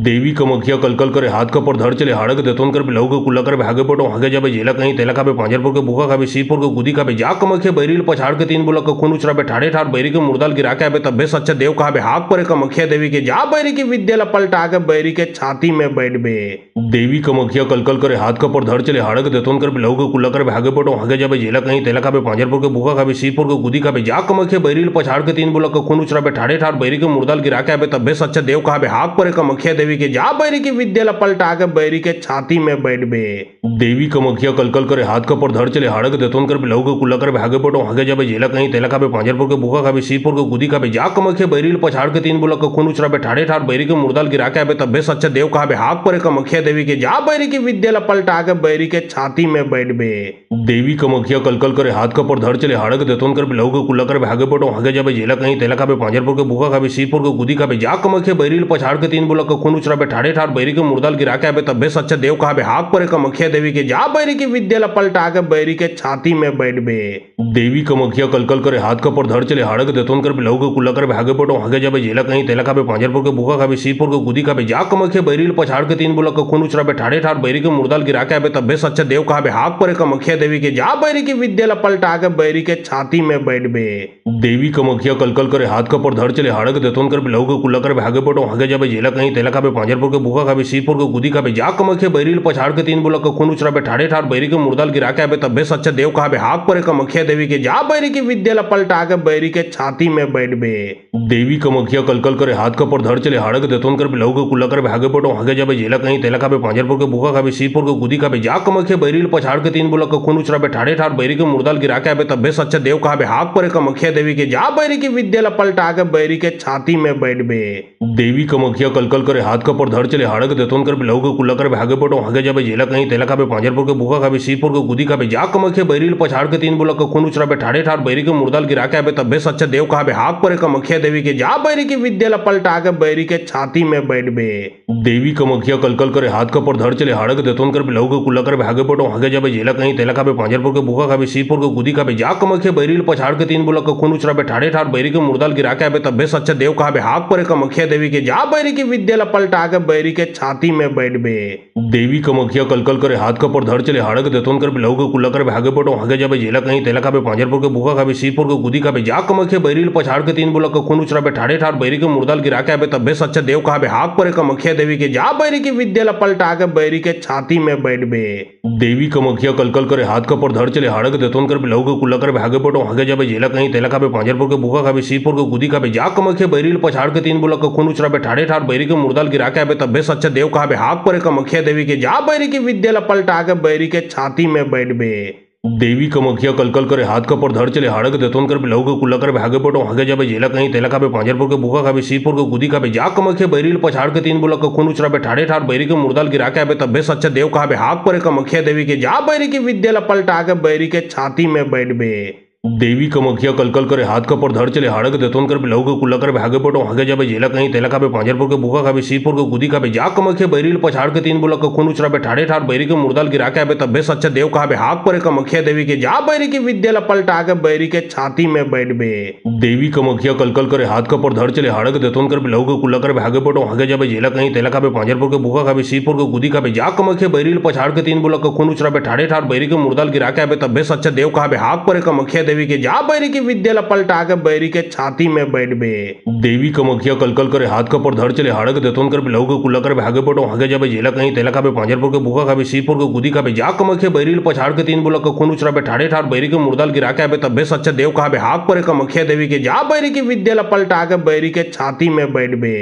देवी कमखिया कलकल करे हाथ का पर धड़ चले हाड़क देतोन कर बिलाऊ के कुल्ला कर भागे पटो आगे जाबे जेला कहीं तेला खाबे पांजरपुर के भूखा खाबे सीरपुर के गुदी खाबे जा कमखिया बैरिल पछाड़ के तीन बुलक खून उचराबे ठाड़े ठाड़ बैरी के मुर्दाल गिरा के आबे तब्बे सच्चा देव कहाबे हाक परे कमखिया देवी के जा बैरी की विद्या लपलटा के बैरी के छाती में बैठबे देवी कमखिया कलकल करे हाथ का पर धड़ चले हाड़क देतोन कर बिलाऊ के कुल्ला कर भागे पटो आगे जाबे जेला कहीं तेला खाबे पांजरपुर के भूखा खाबे सीरपुर के गुदी खाबे जा कमखिया बैरिल पछाड़ के तीन बुलक खून उचराबे ठाड़े ठाड़ बैरी के मुर्दाल गिरा के आबे तब्बे सच्चा देव कहाबे हाक परे कमखिया देवी के जा बैरी की विद्या लपलटा के बैरी के छाती में बैठबे देवी कमखिया कलकल करे हाथ का पर धड़ चले हाड़क देतोन कर बिलाऊ के कुल्ला कर भागे पटो आगे जाबे जेला कहीं तेला खाबे पांजरपुर के भूखा खाबे सीरपुर के गुदी खाबे जा कमखिया बैरिल पछाड़ के तीन बुलक खून उचराबे ठाड़े ठाड़ बैरी के मुर्दाल गिरा के आबे तब्बे सच्चा देव कहाबे हाक परे कमखिया देवी के जा बैरी की विद्या लपलटा के बैरी के छाती में बैठबे देवी कमखिया कलकल करे हाथ का पर धड़ चले हाड़क देतोन कर बिलाऊ के कुल्ला कर भागे पटो आगे जाबे जेला कहीं तेला खाबे पांजरपुर के भूखा खाबे सीरपुर के गुदी खाबे जा कमखिया बैरिल पछाड़ के तीन बुलक खून उचराबे ठाड़े ठाड़ बैरी के मुर्दाल गिरा के आबे तब्बे सच्चा देव कहाबे हाक परे कमखिया देवी के जा बैरी की विद्या लपलटा के बैरी के छाती में बैठबे देवी कमखिया कलकल करे हाथ का पर धड़ चले हाड़क देतोन कर बिलाऊ के कुल्ला कर भागे पटो आगे जाबे जेला कहीं तेला खाबे पांजरपुर के भूखा खाबे सीरपुर के गुदी खाबे जा कमखिया बैरिल पछाड़ के तीन बुलक खून उचराबे ठाड़े ठाड़ बैरी के मुर्दाल गिरा के आबे तब्बे सच्चा देव कहाबे हाक परे कमखिया देवी के जा बैरी की विद्या लपलटा के बैरी के छाती में बैठबे देवी कमखिया कलकल करे हाथ का पर धड़ चले हाड़क देतोन कर बिलाऊ के कुल्ला कर भागे पटो आगे जाबे जेला कहीं तेला खाबे पांजरपुर के भूखा खाबे सीरपुर के गुदी खाबे जा कमखिया बैरिल पछाड़ के तीन बुलक खून उचराबे ठाड़े ठाड़ बैरी के मुर्दाल गिरा के आबे तब्बे सच्चा देव कहाबे हाक परे कमखिया देवी के जा बैरी की विद्या लपलटा के बैरी के छाती में बैठबे देवी कमखिया कलकल करे हाथ का पर धड़ चले हाड़क देतोन कर बिलाऊ के कुल्ला कर भागे पटो आगे जाबे जेला कहीं तेला खाबे पांजरपुर के भूखा खाबे सीरपुर के गुदी खाबे जा कमखे बैरिल पछाड़ के तीन बुलक खून उचराबे ठाड़े ठाड़ बैरी के मुर्दाल गिरा के आबे तब्बे सच्चा देव कहाबे हाक परे कमखिया देवी के जा बैरी की विद्या पलटा के बैरी के छाती में बैठबे। देवी कमखिया कलकल करे हाथ का पर धड़ चले हाड़क देतोन कर लहू के कुल्ला कर भागे पटो हागे जाबे जेला कहीं तेला खाबे पांजरपुर के भूखा खाबे सीरपुर के गुदी खाबे जा कमखिया बैरिल पछाड़ के तीन बुलक खून उचराबे ठाड़े ठाड़ बैरी के मुर्दाल गिरा के आबे तब्बे सच्चा देव कहाबे हाक परे कमखिया देवी के जा बैरी की विद्या पलटा के बैरी के छाती में बैठबे। देवी कमखिया कलकल करे हाथ का पर धड़ चले हाड़क देतोन कर लहू के कुल्ला कर भागे पटो हागे जाबे जेला कहीं तेला खाबे पांजरपुर के भूखा खाबे सीरपुर के गुदी खाबे जा कमखिया बैरिल पछाड़ के तीन बुलक खून उचराबे ठाड़े ठाड़ बैरी के मुर्दाल गिरा के आबे तब्बे सच्चा देव कहाबे हाक परे कमखिया देवी के जा बैरी की विद्या पलटा के बैरी के छाती में बैठबे। देवी कमखिया कलकल करे हाथ का पर धड़ चले हाड़क देतोन कर लहू के कुल्ला कर भागे पटो हागे जाबे जेला कहीं तेला खाबे पांजरपुर के भूखा खाबे सीरपुर के गुदी खाबे जा कमखिया बैरिल पछाड़ के तीन बुलक खून उचराबे ठाड़े ठाड़ बैरी के मुर्दाल गिरा के आबे तब्बे सच्चा देव कहाबे हाक परे कमखिया देवी के जा बैरी की विद्या पलटा के बैरी के छाती में बैठबे। देवी कमखिया कलकल करे हाथ का पर धड़ चले हाड़क देतोन कर लहू के कुल्ला कर भागे पटो हागे जाबे जेला कहीं तेला खाबे पांजरपुर के भूखा खाबे सीरपुर के गुदी खाबे जा कमखिया बैरिल पछाड़ के तीन बुलक खून उचराबे ठाड़े ठाड़ बैरी के मुर्दाल गिरा के आबे तब्बे सच्चा देव कहाबे हाक परे कमखिया देवी के जा बैरी की विद्या पलटा के बैरी के छाती में बैठबे। देवी कमखिया कलकल करे हाथ का पर धड़ चले हाड़क देतोन कर लहू के कुल्ला कर भागे पटो हागे जाबे जेला कहीं तेला खाबे पांजरपुर के भूखा खाबे सीरपुर के गुदी खाबे जा कमखिया बैरिल पछाड़ के तीन बुलक खून उचराबे ठाड़े ठाड़ बैरी के मुर्दाल गिरा के आबे तब्बे सच्चा देव कहाबे हाक परे कमखिया देवी के जा बैरी की विद्या पलटा के बैरी के छाती में बैठबे। देवी कमखिया कलकल करे हाथ का पर धड़ चले हाड़क देतोन कर लहू के कुल्ला कर भागे पटो हागे जाबे जेला कहीं तेला खाबे पांजरपुर के भूखा खाबे सीरपुर के गुदी खाबे जा कमखिया बैरिल पछाड़ के तीन बुलक खून उचराबे ठाड़े ठाड़ बैरी के मुर्दाल गिरा के आबे तब्बे सच्चा देव कहाबे हाक परे कमखिया देवी के जा बैरी की विद्या पलटा के बैरी के छाती में बैठबे। देवी कमखिया कलकल करे हाथ का पर धड़ चले हाड़क देतोन कर लहू के कुल्ला कर भागे पटो हागे जाबे जेला कहीं तेला खाबे पांजरपुर के भूखा खाबे सीरपुर के गुदी खाबे जा कमखिया बैरिल पछाड़ के तीन बुलक खून उचराबे ठाड़े ठाड़ बैरी के मुर्दाल गिरा के आबे तब्बे सच्चा देव कहाबे हाक परे कमखिया देवी के जा बैरी की विद्या पलटा के बैरी के छाती में बैठबे। देवी कमखिया कलकल करे हाथ का पर धड़ चले हाड़क देतोन कर लहू के कुल्ला कर भागे पटो हागे जाबे जेला कहीं तेला खाबे पांजरपुर के भूखा खाबे सीरपुर के गुदी खाबे जा कमखिया बैरिल पछाड़ के तीन बुलक खून उचराबे ठाड़े ठाड़ बैरी के मुर्दाल गिरा के आबे तब्बे सच्चा देव कहाबे हाक परे कमखिया देवी के जा बैरी की विद्या पलटा के बैरी के छाती में बैठबे।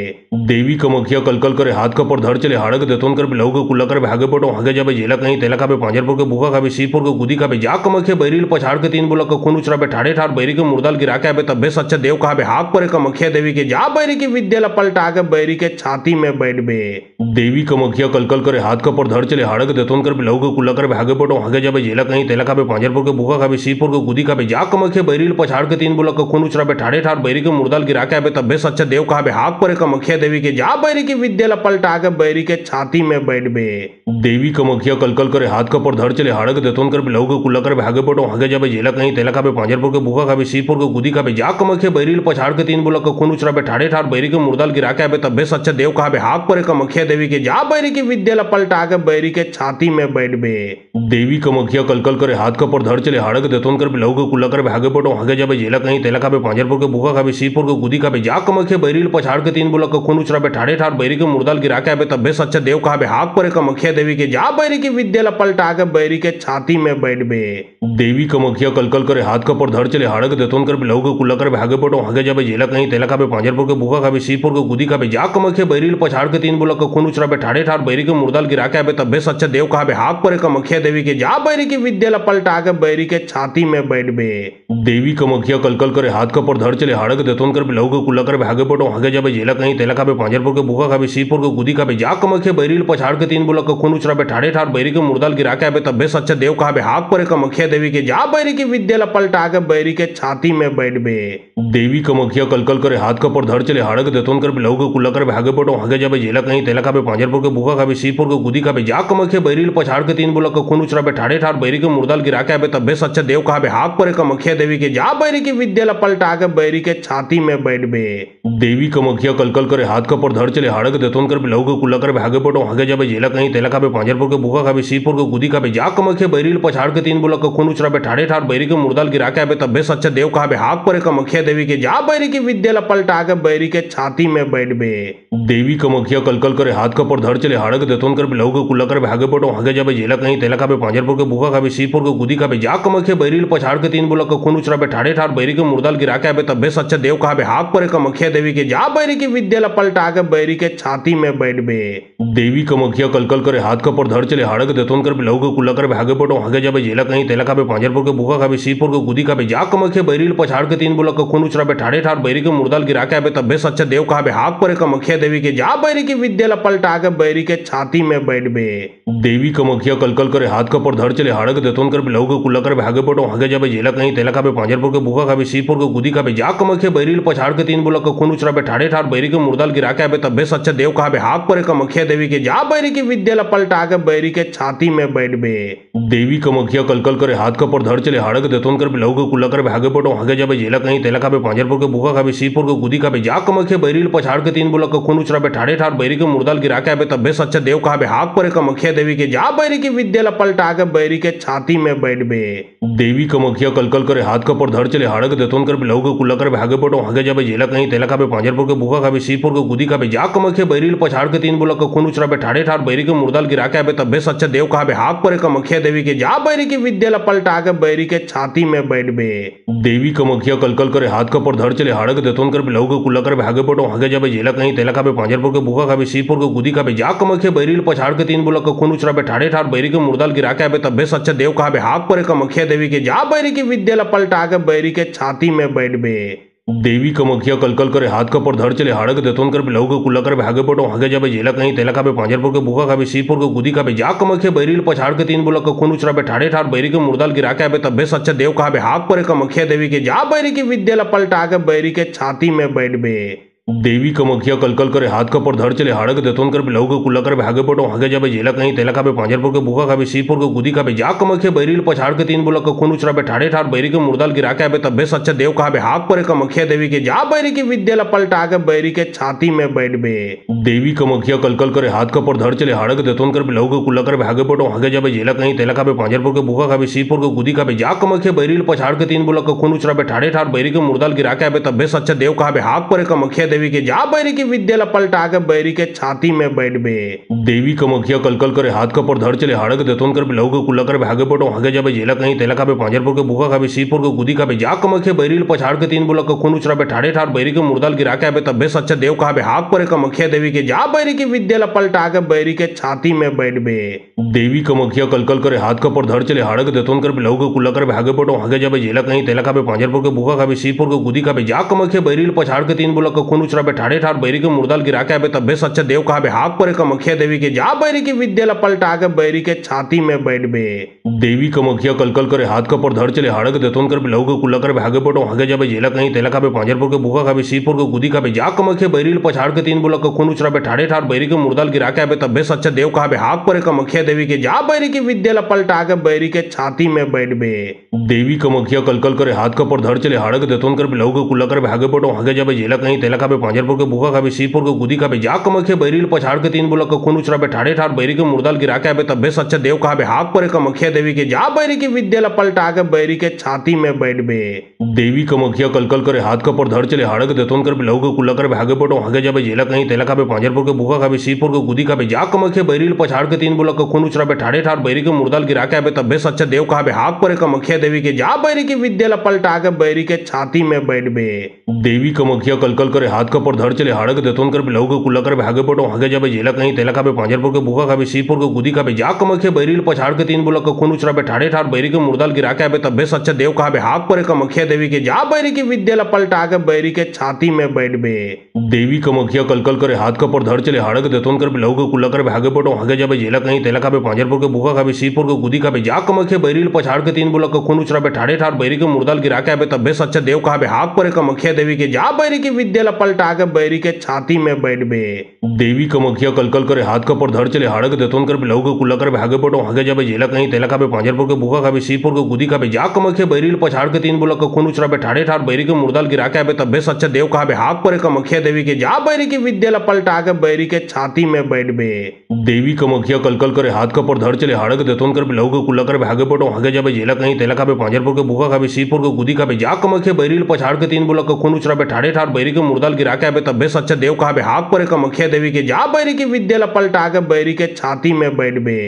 देवी कमखिया कलकल करे हाथ का पर धड़ चले हाड़क देतोन कर लहू के कुल्ला कर भागे पटो हागे जाबे जेला कहीं तेला खाबे पांजरपुर के भूखा खाबे सीरपुर के गुदी खाबे जा कमखिया बैरिल पछाड़ के तीन बुलक खून उचराबे ठाड़े ठाड़ बैरी के मुर्दाल गिरा के आबे तब्बे सच्चा देव कहाबे हाक परे कमखिया देवी के जा बैरी की विद्या पलटा के बैरी के छाती में बैठबे। देवी कमखिया कलकल करे हाथ का पर धड़ चले हाड़क देतोन कर लहू के कुल्ला कर भागे पटो हागे जाबे जेला कहीं तेला खाबे पांजरपुर के भूखा खाबे सीरपुर के गुदी खाबे जा कमखिया बैरिल पछाड़ के तीन बुलक खून उचराबे ठाड़े ठाड़ बैरी के मुर्दाल गिरा के आबे तब्बे सच्चा देव कहाबे हाक परे कमखिया देवी के जा बैरी की विद्या पलटा के बैरी के छाती में बैठबे। देवी कमखिया कलकल करे हाथ का पर धड़ चले हाड़क देतोन कर लहू के कुल्ला कर भागे पटो हागे जाबे जेला कहीं तेला खाबे पांजरपुर के भूखा खाबे सीरपुर के गुदी खाबे जा कमखिया बैरिल पछाड़ के तीन बुलक खून उचराबे ठाड़े ठाड़ बैरी के मुर्दाल गिरा के आबे तब्बे सच्चा देव कहाबे हाक परे कमखिया देवी के जा बैरी की विद्या पलटा के बैरी के छाती में बैठबे। देवी कमखिया कलकल करे हाथ का पर धड़ चले हाड़क देतोन कर लहू के कुल्ला कर भागे पटो हागे जाबे जेला कहीं तेला खाबे पांजरपुर के भूखा खाबे सीरपुर के गुदी खाबे जा कमखिया बैरिल पछाड़ के तीन बुलक खून उचराबे ठाड़े ठाड़ बैरी के मुर्दाल गिरा के आबे तब्बे सच्चा देव कहाबे हाक परे कमखिया देवी के जा बैरी की विद्या पलटा के बैरी के छाती में बैठबे। देवी कमखिया कलकल करे हाथ का पर धड़ चले हाड़क देतोन कर लहू के कुल्ला कर भागे पटो हागे जाबे जेला कहीं तेला खाबे पांजरपुर के भूखा खाबे सीरपुर के गुदी खाबे जा कमखिया बैरिल पछाड़ के तीन बुलक खून उचराबे ठाड़े ठाड़ बैरी के मुर्दाल गिरा के आबे तब्बे सच्चा देव कहाबे हाक परे कमखिया देवी के जा बैरी की विद्या पलटा के बैरी के छाती में बैठबे। देवी कमखिया कलकल करे हाथ का पर धड़ चले हाड़क देतोन कर लहू के कुल्ला कर भागे पटो हागे जाबे जेला कहीं तेला खाबे पांजरपुर के भूखा खाबे सीरपुर के गुदी खाबे जा कमखिया बैरिल पछाड़ के तीन बुलक खून उचराबे ठाड़े ठाड़ बैरी के मुर्दाल गिरा के आबे तब्बे सच्चा देव कहाबे हाक परे कमखिया देवी के जा बैरी की विद्या पलटा के बैरी के छाती में बैठबे। देवी कमखिया कलकल करे हाथ का पर धड़ चले हाड़क देतोन कर लहू के कुल्ला कर भागे पटो हागे जाबे जेला कहीं तेला खाबे पांजरपुर के भूखा खाबे सीरपुर के गुदी खाबे जा कमखिया बैरिल पछाड़ के तीन बुलक खून उचराबे ठाड़े ठाड़ बैरी के मुर्दाल गिरा के आबे तब्बे सच्चा देव कहाबे हाक परे कमखिया देवी के जा बैरी की विद्या पलटा के बैरी के छाती में बैठबे। देवी कमखिया कलकल करे हाथ का पर धड़ चले हाड़क देतोन कर लहू के कुल्ला कर भागे पटो हागे जाबे जेला कहीं तेला खाबे पांजरपुर के भूखा खाबे सीरपुर के गुदी खाबे जा कमखिया बैरिल पछाड़ के तीन बुलक खून उचराबे ठाड़े ठाड़ बैरी के मुर्दाल गिरा के तब्बे सच्चा देव कहा हाक पर कमख्या देवी के जा बैरी की विद्या पलटा के बैरी के छाती में बैठ बे। देवी कमख्या कलकल करे हाथ का पर धर चले हाड़क देतोन कर लहू के कुल्ला कर भागे पटो आगे जाबे जेला कहीं तेला खाबे पांजरपुर के भूखा खाबे सीरपुर के गुदी खाबे जा कमख्या बैरील पछाड़ के 3 बुलक खून उचराबे ठाड़े ठाड़ बैरी के मुर्दाल गिरा के आबे तब्बे सच्चा देव कहा हाक पर कमख्या देवी के जा बैरी की विद्या पलटा के बैरी के छाती में बैठ बे। देवी कमख्या कलकल करे हाथ का पर धर चले हाड़क देतोन कर लहू के कुल्ला कर भागे पटो आगे जाबे जेला कहीं तेला खाबे पांजरपुर के भूखा खाबे सीरपुर के गुदी खाबे जा कमख्या बैरील पछाड़ के 3 बुलक खून उचराबे ठाड़े ठाड़ बैरी के मुर्दाल गिरा के आबे तब्बे सच्चा देव कहा हाक पर कमख्या देवी के जा बैरी की विद्या पलटा के बैरी के छाती में बैठ बे। देवी कमख्या कलकल करे हाथ का पर धर चले हाड़क देतोन कर लहू के कुल्ला कर भागे पटो आगे जाबे जेला कहीं तेला खाबे पांजरपुर के भूखा खाबे सीरपुर के गुदी खाबे जा कमख्या बैरील पछाड़ के 3 बुलक खून उचराबे ठाड़े ठाड़ बैरी के मुर्दाल गिरा के आबे तब्बे सच्चा देव कहा हाक पर कमख्या देवी के जा बैरी की विद्या पलटा के बैरी के छाती में बैठ बे। देवी कमख्या कलकल करे हाथ का पर धर चले हाड़क देतोन कर लहू के कुल्ला कर भागे पटो आगे जाबे जेला कहीं तेला खाबे पांजरपुर के भूखा खाबे सीरपुर के गुदी खाबे जा कमख्या बैरील पछाड़ के 3 बुलक खून उचराबे ठाड़े ठाड़ बैरी के मुर्दाल गिरा के आबे तब्बे सच्चा देव कहा हाक पर कमख्या देवी के जा बैरी की विद्या पलटा के बैरी के छाती में बैठ बे। देवी कमख्या कलकल करे हाथ का पर धर चले हाड़क देतोन कर लहू के कुल्ला कर भागे पटो आगे जाबे जेला कहीं तेला खाबे पांजरपुर के भूखा खाबे सीरपुर के गुदी खाबे जा कमख्या बैरील पछाड़ के 3 बुलक खून उचराबे ठाड़े ठाड़ बैरी के मुर्दाल गिरा के आबे तब्बे सच्चा देव कहा हाक पर कमख्या देवी के जा बैरी की विद्या पलटा के बैरी के छाती में बैठ बे। देवी कमख्या कलकल करे हाथ का पर धर चले हाड़क देतोन कर लहू के कुल्ला कर भागे पटो आगे जाबे जेला कहीं तेला खाबे पांजरपुर के भूखा खाबे सीरपुर के गुदी खाबे जा कमख्या बैरील पछाड़ के 3 बुलक खून उचराबे ठाड़े ठाड़ बैरी के मुर्दाल गिरा के आबे तब्बे सच्चा देव कहा हाक पर कमख्या देवी के जा बैरी की विद्या पलटा के बैरी के छाती में बैठ बे। देवी कमख्या कलकल करे हाथ का पर धर चले हाड़क देतोन कर लहू के कुल्ला कर भागे पटो आगे जाबे जेला कहीं तेला खाबे पांजरपुर के भूखा खाबे सीरपुर के गुदी खाबे जा कमख्या बैरील पछाड़ के 3 बुलक खून उचराबे ठाड़े ठाड़ बैरी के मुर्दाल गिरा के आबे तब्बे सच्चा देव कहा हाक पर कमख्या देवी के जा बैरी की विद्या पलटा के बैरी के छाती में बैठ बे। देवी कमख्या कलकल करे हाथ का पर धर चले हाड़क देतोन कर लहू के कुल्ला कर भागे पटो आगे जाबे जेला कहीं तेला खाबे पांजरपुर के भूखा खाबे सीरपुर के गुदी खाबे जा कमख्या बैरील पछाड़ के 3 बुलक खून उचराबे ठाड़े ठाड़ बैरी के मुर्दाल गिरा के आबे तब्बे सच्चा देव कहा हाक पर कमख्या देवी के जा बैरी की विद्या पलटा के बैरी के छाती में बैठ बे। देवी कमख्या कलकल करे हाथ का पर धर चले हाड़क देतोन कर लहू के कुल्ला कर भागे पटो आगे जाबे जेला कहीं तेला खाबे पांजरपुर के भूखा खाबे सीरपुर के गुदी खाबे जा कमख्या बैरील पछाड़ के 3 बुलक खून उचराबे ठाड़े ठाड़ बैरी के मुर्दाल गिरा के आबे तब्बे सच्चा देव कहा हाक पर कमख्या देवी के जा बैरी की विद्या पलटा के बैरी के छाती में बैठ बे। देवी कमख्या कलकल करे हाथ का पर धर चले हाड़क देतोन कर लहू के कुल्ला कर भागे पटो आगे जाबे जेला कहीं तेला खाबे पांजरपुर के भूखा खाबे सीरपुर के गुदी खाबे जा कमख्या बैरील पछाड़ के 3 बुलक खून उचराबे ठाड़े ठाड़ बैरी के मुर्दाल गिरा के आबे तब्बे सच्चा देव कहा हाक पर कमख्या देवी के जा बैरी की विद्या पलटा के बैरी के छाती में बैठ बे। देवी कमख्या कलकल करे हाथ का पर धर चले हाड़क देतोन कर लहू के कुल्ला कर भागे पटो आगे जाबे जेला कहीं तेला खाबे पांजरपुर के भूखा खाबे सीरपुर के गुदी खाबे जा कमख्या बैरील पछाड़ के 3 बुलक खून उचराबे ठाड़े ठाड़ बैरी के मुर्दाल गिरा के आबे तब्बे सच्चा देव कहा हाक पर कमख्या देवी के जा बैरी की विद्या पलटा के बैरी के छाती में बैठ बे। देवी कमख्या कलकल करे हाथ का पर धर चले हाड़क देतोन कर लहू के कुल्ला कर भागे पटो आगे जाबे जेला कहीं तेला खाबे पांजरपुर के भूखा खाबे सीरपुर के गुदी खाबे जा कमख्या बैरील पछाड़ के 3 बुलक खून उचराबे ठाड़े ठाड़ बैरी के मुर्दाल गिरा के आबे तब्बे सच्चा देव कहा हाक पर कमख्या देवी के जा बैरी की विद्या पलटा के बैरी के छाती में बैठ बे। देवी कमख्या कलकल करे हाथ का पर धर चले हाड़क देतोन कर लहू के कुल्ला कर भागे पटो आगे जाबे जेला कहीं तेला खाबे पांजरपुर के भूखा खाबे सीरपुर के गुदी खाबे जा कमख्या बैरील पछाड़ के 3 बुलक खून उचराबे ठाड़े ठाड़ बैरी के मुर्दाल गिरा के आबे तब्बे सच्चा देव कहा हाक पर कमख्या देवी के जा बैरी की विद्या पलटा के बैरी के छाती में बैठ बे। देवी कमख्या कलकल करे हाथ का पर धर चले हाड़क देतोन कर लहू के कुल्ला कर भागे पटो आगे जाबे जेला कहीं तेला खाबे पांजरपुर के भूखा खाबे सीरपुर के गुदी खाबे जा कमख्या बैरील पछाड़ के 3 बुलक खून उचराबे ठाड़े ठाड़ बैरी के मुर्दाल गिरा के आबे तब्बे सच्चा देव कहा हाक पर कमख्या देवी के जा बैरी की विद्या पलटा के बैरी के छाती में बैठ बे। देवी कमख्या कलकल करे हाथ का पर धर चले हाड़क देतोन कर लहू के कुल्ला कर भागे पटो आगे जाबे जेला कहीं तेला खाबे पांजरपुर के भूखा खाबे सीरपुर के गुदी खाबे जा कमख्या बैरील पछाड़ के 3 बुलक खून उचराबे ठाड़े ठाड़ बैरी के मुर्दाल गिरा के आबे तब्बे सच्चा देव कहा हाक पर कमख्या देवी के जा बैरी की विद्या पलटा के बैरी के छाती में बैठ बे। देवी कमख्या कलकल करे हाथ का पर धर चले हाड़क देतोन कर लहू के कुल्ला कर भागे पटो आगे जाबे जेला कहीं तेला खाबे पांजरपुर के भूखा खाबे सीरपुर के गुदी खाबे जा कमख्या बैरील पछाड़ के 3 बुलक खून उचराबे ठाड़े ठाड़ बैरी के मुर्दाल गिरा के आबे तब्बे सच्चा देव कहा हाक पर कमख्या देवी के जा बैरी की विद्या पलटा के बैरी के छाती में बैठबे। देवी कमखिया कलकल करे हाथ कपर धर चले हाड़क देतोन कर लहू के कुल्ला कर भागे पटो आगे जाबे जेला कहीं तेला खाबे पांजरपुर के भूखा खाबे सीपुर के गुदी खाबे जा कमखिया बैरील पछाड़ के 3 बुलक खून उचराबे ठाड़े ठाड़ बैरी के मुर्दाल गिरा के आबे तब्बे सच्चा देव कहाबे हाक परे कमखिया देवी के जा बैरी की विद्या पलटा के बैरी के छाती में बैठबे। देवी कमखिया कलकल करे हाथ कपर धर चले हाड़क देतोन कर लहू के कुल्ला कर भागे पटो आगे जाबे जेला कहीं तेला खाबे पांजरपुर के भूखा खाबे सीपुर के गुदी खाबे जा कमखिया बैरील पछाड़ के 3 बुलक खून उचराबे ठाड़े ठाड़ बैरी के मुर्दाल गिरा के आबे तब्बे सच्चा देव कहाबे हाक परे कमखिया देवी के जा बैरी की विद्या पलटा के बैरी के छाती में बैठबे।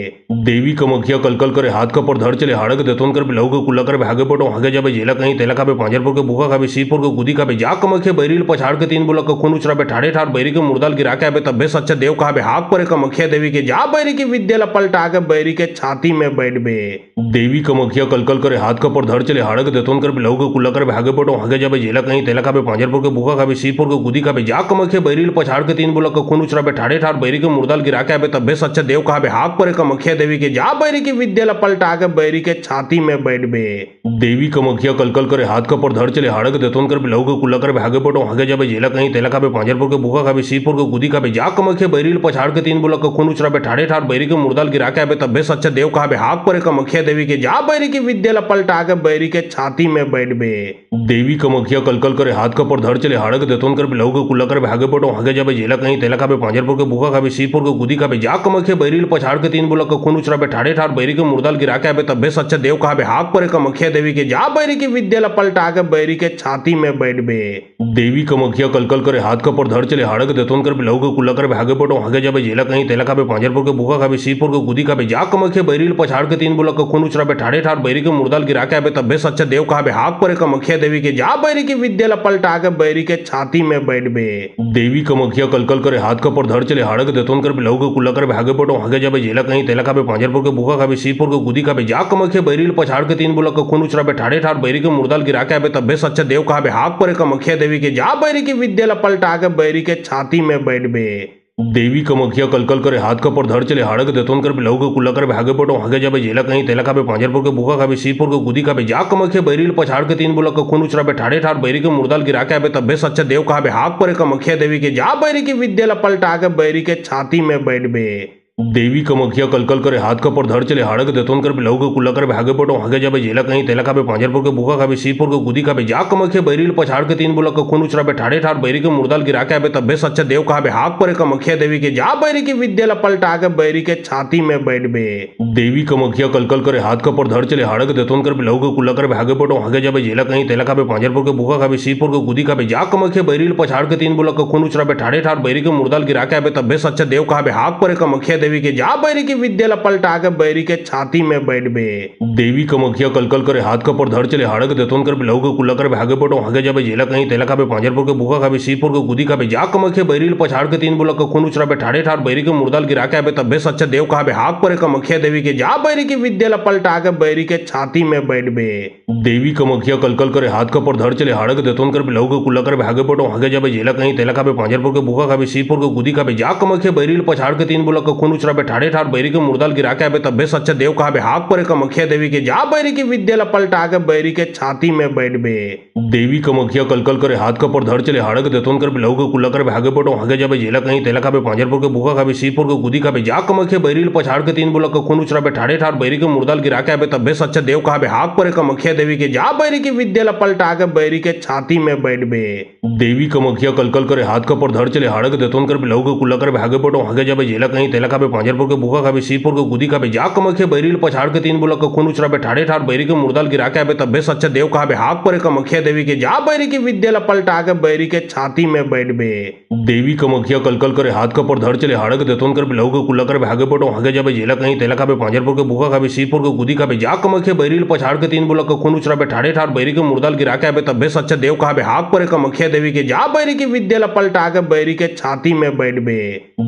देवी कमखिया कलकल करे हाथ कपर धर चले हाड़क देतोन कर लहू के कुल्ला कर भागे पटो आगे जाबे जेला कहीं तेला खाबे पांजरपुर के भूखा खाबे सीपुर के गुदी खाबे जा कमखिया बैरील पछाड़ के 3 बुलक खून उचराबे ठाड़े ठाड़ बैरी के मुर्दाल गिरा के आबे तब्बे सच्चा देव कहाबे हाक परे कमखिया देवी के जा बैरी की विद्या पलटा के बैरी के छाती में बैठबे। देवी कमखिया कलकल करे हाथ कपर धर चले हाड़क देतोन कर लहू के कुल्ला कर भागे पटो आगे जाबे जेला कहीं तेला खाबे पांजरपुर के भूखा खाबे सीपुर के गुदी खाबे जा कमखिया बैरील पछाड़ के 3 बुलक खून उचराबे ठाड़े ठाड़ बैरी के मुर्दाल गिरा के आबे तब्बे सच्चा देव कहाबे हाक परे कमखिया देवी के जा बैरी की विद्या पलटा के बैरी के छाती में बैठबे। देवी कमखिया कलकल करे हाथ कपर धर चले हाड़क देतोन कर लहू के कुल्ला कर भागे पटो आगे जाबे जेला कहीं तेला खाबे पांजरपुर के भूखा खाबे सीपुर के गुदी खाबे जा कमखिया बैरील पछाड़ के 3 बुलक खून उचराबे ठाड़े ठाड़ बैरी के मुर्दाल गिरा के आबे तब्बे सच्चा देव कहाबे हाक परे कमखिया देवी के जा बैरी की विद्या पलटा के बैरी के छाती में बैठबे। देवी कमखिया कलकल करे हाथ कपर धर चले हाड़क देतोन कर लहू के कुल्ला कर भागे पटो आगे जाबे जेला कहीं तेला खाबे पांजरपुर के भूखा खाबे सीपुर के गुदी खाबे जा कमखिया बैरील पछाड़ के 3 बुलक खून उचराबे ठाड़े ठाड़ बैरी के मुर्दाल गिरा के आबे तब्बे सच्चा देव कहाबे हाक परे कमखिया देवी के जा बैरी की विद्या पलटा के बैरी के छाती में बैठबे। देवी कमखिया कलकल करे हाथ कपर धर चले हाड़क देतोन कर लहू के कुल्ला कर भागे पटो आगे जाबे जेला कहीं तेला खाबे पांजरपुर के भूखा खाबे सीपुर के गुदी खाबे जा कमखिया बैरील पछाड़ के 3 बुलक खून उचराबे ठाड़े ठाड़ बैरी के मुर्दाल गिरा के आबे तब्बे सच्चा देव कहाबे हाक परे कमखिया देवी के जा बैरी की विद्या पलटा के बैरी के छाती में बैठबे। देवी कमखिया कलकल करे हाथ कपर धर चले हाड़क देतोन कर लहू के कुल्ला कर भागे पटो आगे जाबे जेला कहीं तेला खाबे पांजरपुर के भूखा खाबे सीपुर के गुदी खाबे जा कमखिया बैरील पछाड़ के 3 बुलक खून उचराबे ठाड़े ठाड़ बैरी के मुर्दाल गिरा के आबे तब्बे सच्चा देव कहाबे हाक परे कमखिया देवी के जा बैरी की विद्या पलटा के बैरी के छाती में बैठबे। देवी कमखिया कलकल करे हाथ कपर धर चले हाड़क देतोन कर लहू के कुल्ला कर भागे पटो आगे जाबे जेला कहीं तेला खाबे पांजरपुर के भूखा खाबे सीपुर के गुदी खाबे जा कमखिया बैरील पछाड़ के 3 बुलक खून उचराबे ठाड़े ठाड़ बैरी के मुर्दाल गिरा के आबे तब्बे सच्चा देव कहाबे हाक परे कमखिया देवी के जा बैरी की विद्या पलटा के बैरी के छाती में बैठबे। देवी कमखिया कलकल करे हाथ कपर धर चले हाड़क देतोन कर लहू के कुल्ला कर भागे पटो आगे जाबे जेला कहीं तेला खाबे पांजरपुर के भूखा खाबे सीपुर के गुदी खाबे जा कमखिया बैरील पछाड़ के 3 बुलक खून उचराबे ठाड़े ठाड़ बैरी के मुर्दाल गिरा के आबे तब्बे सच्चा देव कहाबे हाक परे कमखिया देवी के जा बैरी की विद्या पलटा के बैरी के छाती में बैठबे। देवी कमखिया कलकल करे हाथ कपर धर चले हाड़क देतोन कर लहू के कुल्ला कर भागे पटो आगे जाबे जेला कहीं तेला खाबे पांजरपुर के भूखा खाबे सीपुर के गुदी खाबे जा कमखिया बैरील पछाड़ के 3 बुलक खून उचराबे ठाड़े ठाड़ बैरी के मुर्दाल गिरा के आबे तब्बे सच्चा देव कहाबे हाक परे कमखिया देवी के जा बैरी की विद्या पलटा के बैरी के छाती में बैठबे। देवी कमखिया कलकल करे हाथ कपर धर चले हाड़क देतोन कर लहू के कुल्ला कर भागे पटो आगे जाबे जेला कहीं तेला खाबे पांजरपुर के भूखा खाबे सीपुर के गुदी खाबे जा कमखिया बैरील पछाड़ के 3 बुलक खून उचराबे ठाड़े ठाड़ बैरी के मुर्दाल गिरा के आबे तब्बे सच्चा देव कहाबे हाक परे कमखिया देवी के जा बैरी की विद्या पलटा के बैरी के छाती में बैठबे। देवी कमखिया कलकल करे हाथ कपर धर चले हाड़क देतोन कर लहू के कुल्ला कर भागे पटो आगे जाबे जेला कहीं तेला खाबे पांजरपुर के भूखा खाबे सीपुर के गुदी खाबे जा कमखिया बैरील पछाड़ के 3 बुलक खून उचराबे ठाड़े ठाड़ बैरी के मुर्दाल गिरा के आबे तब्बे सच्चा देव कहाबे हाक परे कमखिया देवी के जा बैरी की विद्या पलटा के बैरी के छाती में बैठबे। देवी कमखिया कलकल करे हाथ कपर धर चले हाड़क देतोन कर लहू के कुल्ला कर भागे पटो आगे जाबे जेला कहीं तेला खाबे पांजरपुर के भूखा खाबे सीपुर के गुदी खाबे जा कमखिया बैरील पछाड़ के 3 बुलक खून उचराबे ठाड़े ठाड़ बैरी के मुर्दाल गिरा के आबे तब्बे सच्चा देव कहाबे हाक परे कमखिया देवी के जा बैरी की विद्या पलटा के बैरी के छाती में बैठबे। देवी कमखिया कलकल करे हाथ कपर धर चले हाड़क देतोन कर लहू के कुल्ला कर भागे पटो आगे जाबे जेला कहीं तेला खाबे पांजरपुर के भूखा खाबे सीपुर के गुदी खाबे जा कमखिया बैरील पछाड़ के 3 बुलक खून उचराबे ठाड़े ठाड़ बैरी के मुर्दाल गिरा के आबे तब्बे सच्चा देव कहाबे हाक परे कमखिया देवी के जा बैरी की विद्या पलटा के बैरी के छाती में बैठबे। देवी कमखिया कलकल करे हाथ कपर धर चले हाड़क देतोन कर लहू के कुल्ला कर भागे पटो आगे जाबे जेला कहीं तेला खाबे पांजरपुर के भूखा खाबे सीपुर के गुदी खाबे जा कमखिया बैरील पछाड़ के 3 बुलक खून उचराबे ठाड़े ठाड़ बैरी के मुर्दाल गिरा के आबे तब्बे सच्चा देव कहाबे हाक परे कमखिया देवी के जा बैरी की विद्या पलटा के बैरी के छाती में बैठबे।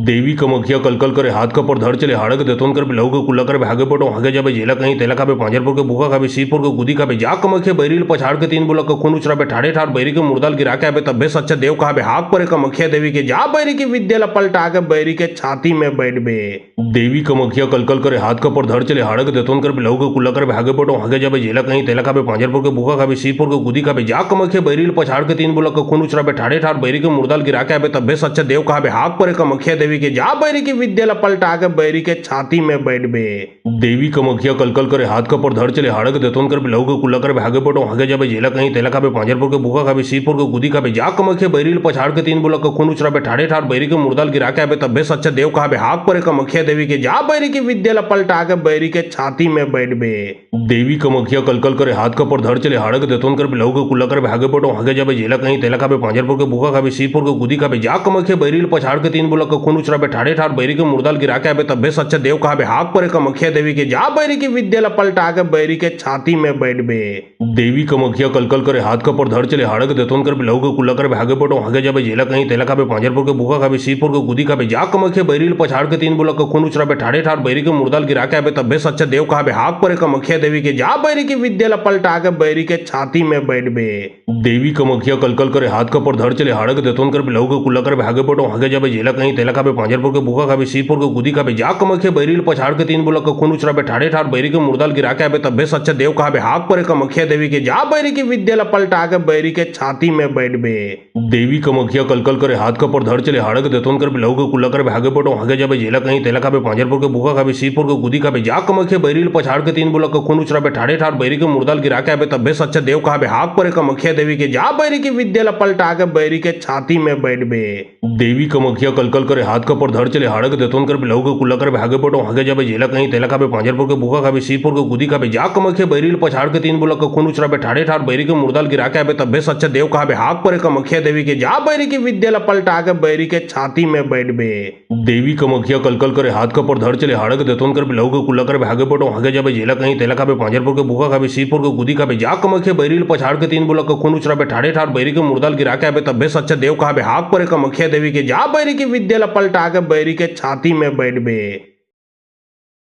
देवी कमखिया कलकल करे हाथ कपर धर चले हाड़क देतोन कर लहू के कुल्ला कर भागे पटो आगे जाबे जेला कहीं तेला खाबे पांजरपुर के भूखा खाबे सीपुर के गुदी खाबे जा कमखे बैरिल पछाड़ के तीन बुलक खून उचराबे ठाड़े ठाड़ बैरी के मुर्दाल गिरा के आबे तब्बे सच्चा देव कहाबे हाक परे कमखिया देवी के जा बैरी की विद्या पलटा के बैरी के छाती में बैठबे देवी कमखिया कलकल करे हाथ कपर धर चले हाड़क देतोन कर लहू के कुल्ला कर भागे पटो आगे जाबे जेला कहीं तेला खाबे पांजरपुर के भूखा खाबे सीपुर के गुदी खाबे जा कमखे बैरिल पछाड़ के तीन बुलक खून उचराबे ठाड़े ठाड़ बैरी के मुर्दाल गिरा के आबे तब्बे सच्चा देव कहाबे हाक परे कमखिया देवी के जा बैरी की विद्या पलटा के बैरी के छाती में बैठबे देवी कमखिया कलकल करे हाथ कपर धर चले हाड़क देतोन कर लहू के कुल्ला कर भागे पटो आगे जाबे जेला कहीं तेला खाबे पांजरपुर के भूखा खाबे सीपुर के गुदी खाबे जा कमखे बैरिल पछाड़ के तीन बुलक खून उचराबे ठाड़े ठाड़ बैरी के मुर्दाल गिरा के आबे तब्बे सच्चा देव कहाबे हाक परे कमखिया देवी के जा बैरी की विद्या पलटा के बैरी के छाती में बैठबे देवी कमखिया कलकल करे हाथ कपर धर चले हाड़क देतोन कर लहू के कुल्ला कर भागे पटो आगे जाबे जेला कहीं तेला खाबे पांजरपुर के भूखा खाबे सीपुर के गुदी खाबे जा कमखे बैरिल पछाड़ के तीन बुलक खून उचराबे ठाड़े ठाड़ बैरी के मुर्दाल गिरा के आबे तब्बे सच्चा देव कहाबे हाक परे कमखिया देवी के जा बैरी की विद्या पलटा के बैरी के छाती में बैठबे देवी कमखिया कलकल करे हाथ कपर धर चले हाड़क देतोन कर लहू के कुल्ला कर भागे पटो आगे जाबे जेला कहीं तेला खाबे पांजरपुर के भूखा खाबे सीपुर के गुदी खाबे जा कमखे बैरिल पछाड़ के तीन बुलक खून उचराबे ठाड़े ठाड़ बैरी के मुर्दाल गिरा के आबे तब्बे सच्चा देव कहाबे हाक परे कमखिया देवी के जा बैरी की विद्या पलटा के बैरी के छाती में बैठबे देवी कमखिया कलकल करे हाथ कपर धर चले हाड़क देतोन कर लहू के कुल्ला कर भागे पटो आगे जाबे जेला कहीं तेला खाबे पांजरपुर के भूखा खाबे सीपुर के गुदी खाबे जा कमखे बैरिल पछाड़ के तीन बुलक खून उचराबे ठाड़े ठाड़ बैरी के मुर्दाल गिरा के आबे तब्बे सच्चा देव कहाबे हाक परे कमखिया देवी के जा बैरी की विद्या पलटा के बैरी के छाती में बैठबे देवी कमखिया कलकल करे हाथ कपर धर चले हाड़क देतोन कर लहू के कुल्ला कर भागे पटो आगे जाबे जेला कहीं तेला खाबे पांजरपुर के भूखा खाबे सीपुर के गुदी खाबे जा कमखे बैरिल पछाड़ के तीन बुलक खून उचराबे ठाड़े ठाड़ बैरी के मुर्दाल गिरा के आबे तब्बे सच्चा देव कहाबे हाक परे कमखिया देवी के जा बैरी की विद्या पलटा के बैरी के छाती में बैठबे देवी कमखिया कलकल करे हाथ कपर धर चले हाड़क देतोन कर लहू के कुल्ला कर भागे पटो आगे जाबे जेला कहीं तेला खाबे पांजरपुर के भूखा खाबे सीपुर के गुदी खाबे जा कमखे बैरिल पछाड़ के तीन बुलक खून उचराबे ठाड़े ठाड़ बैरी के मुर्दाल गिरा के आबे तब्बे सच्चा देव कहाबे हाक परे कमखिया देवी के जा बैरी की विद्या पलटा के बैरी के छाती में बैठबे देवी कमखिया कलकल करे हाथ कपर धर चले हाड़क देतोन कर लहू के कुल्ला कर भागे पटो आगे जाबे जेला कहीं तेला खाबे पांजरपुर के भूखा खाबे सीपुर के गुदी खाबे जा कमखे बैरिल पछाड़ के तीन बुलक खून उचराबे ठाड़े ठाड़ बैरी के मुर्दाल गिरा के आबे तब्बे सच्चा देव कहाबे हाक परे कमखिया देवी के जा बैरी की विद्या पलटा के बैरी के छाती में बैठबे।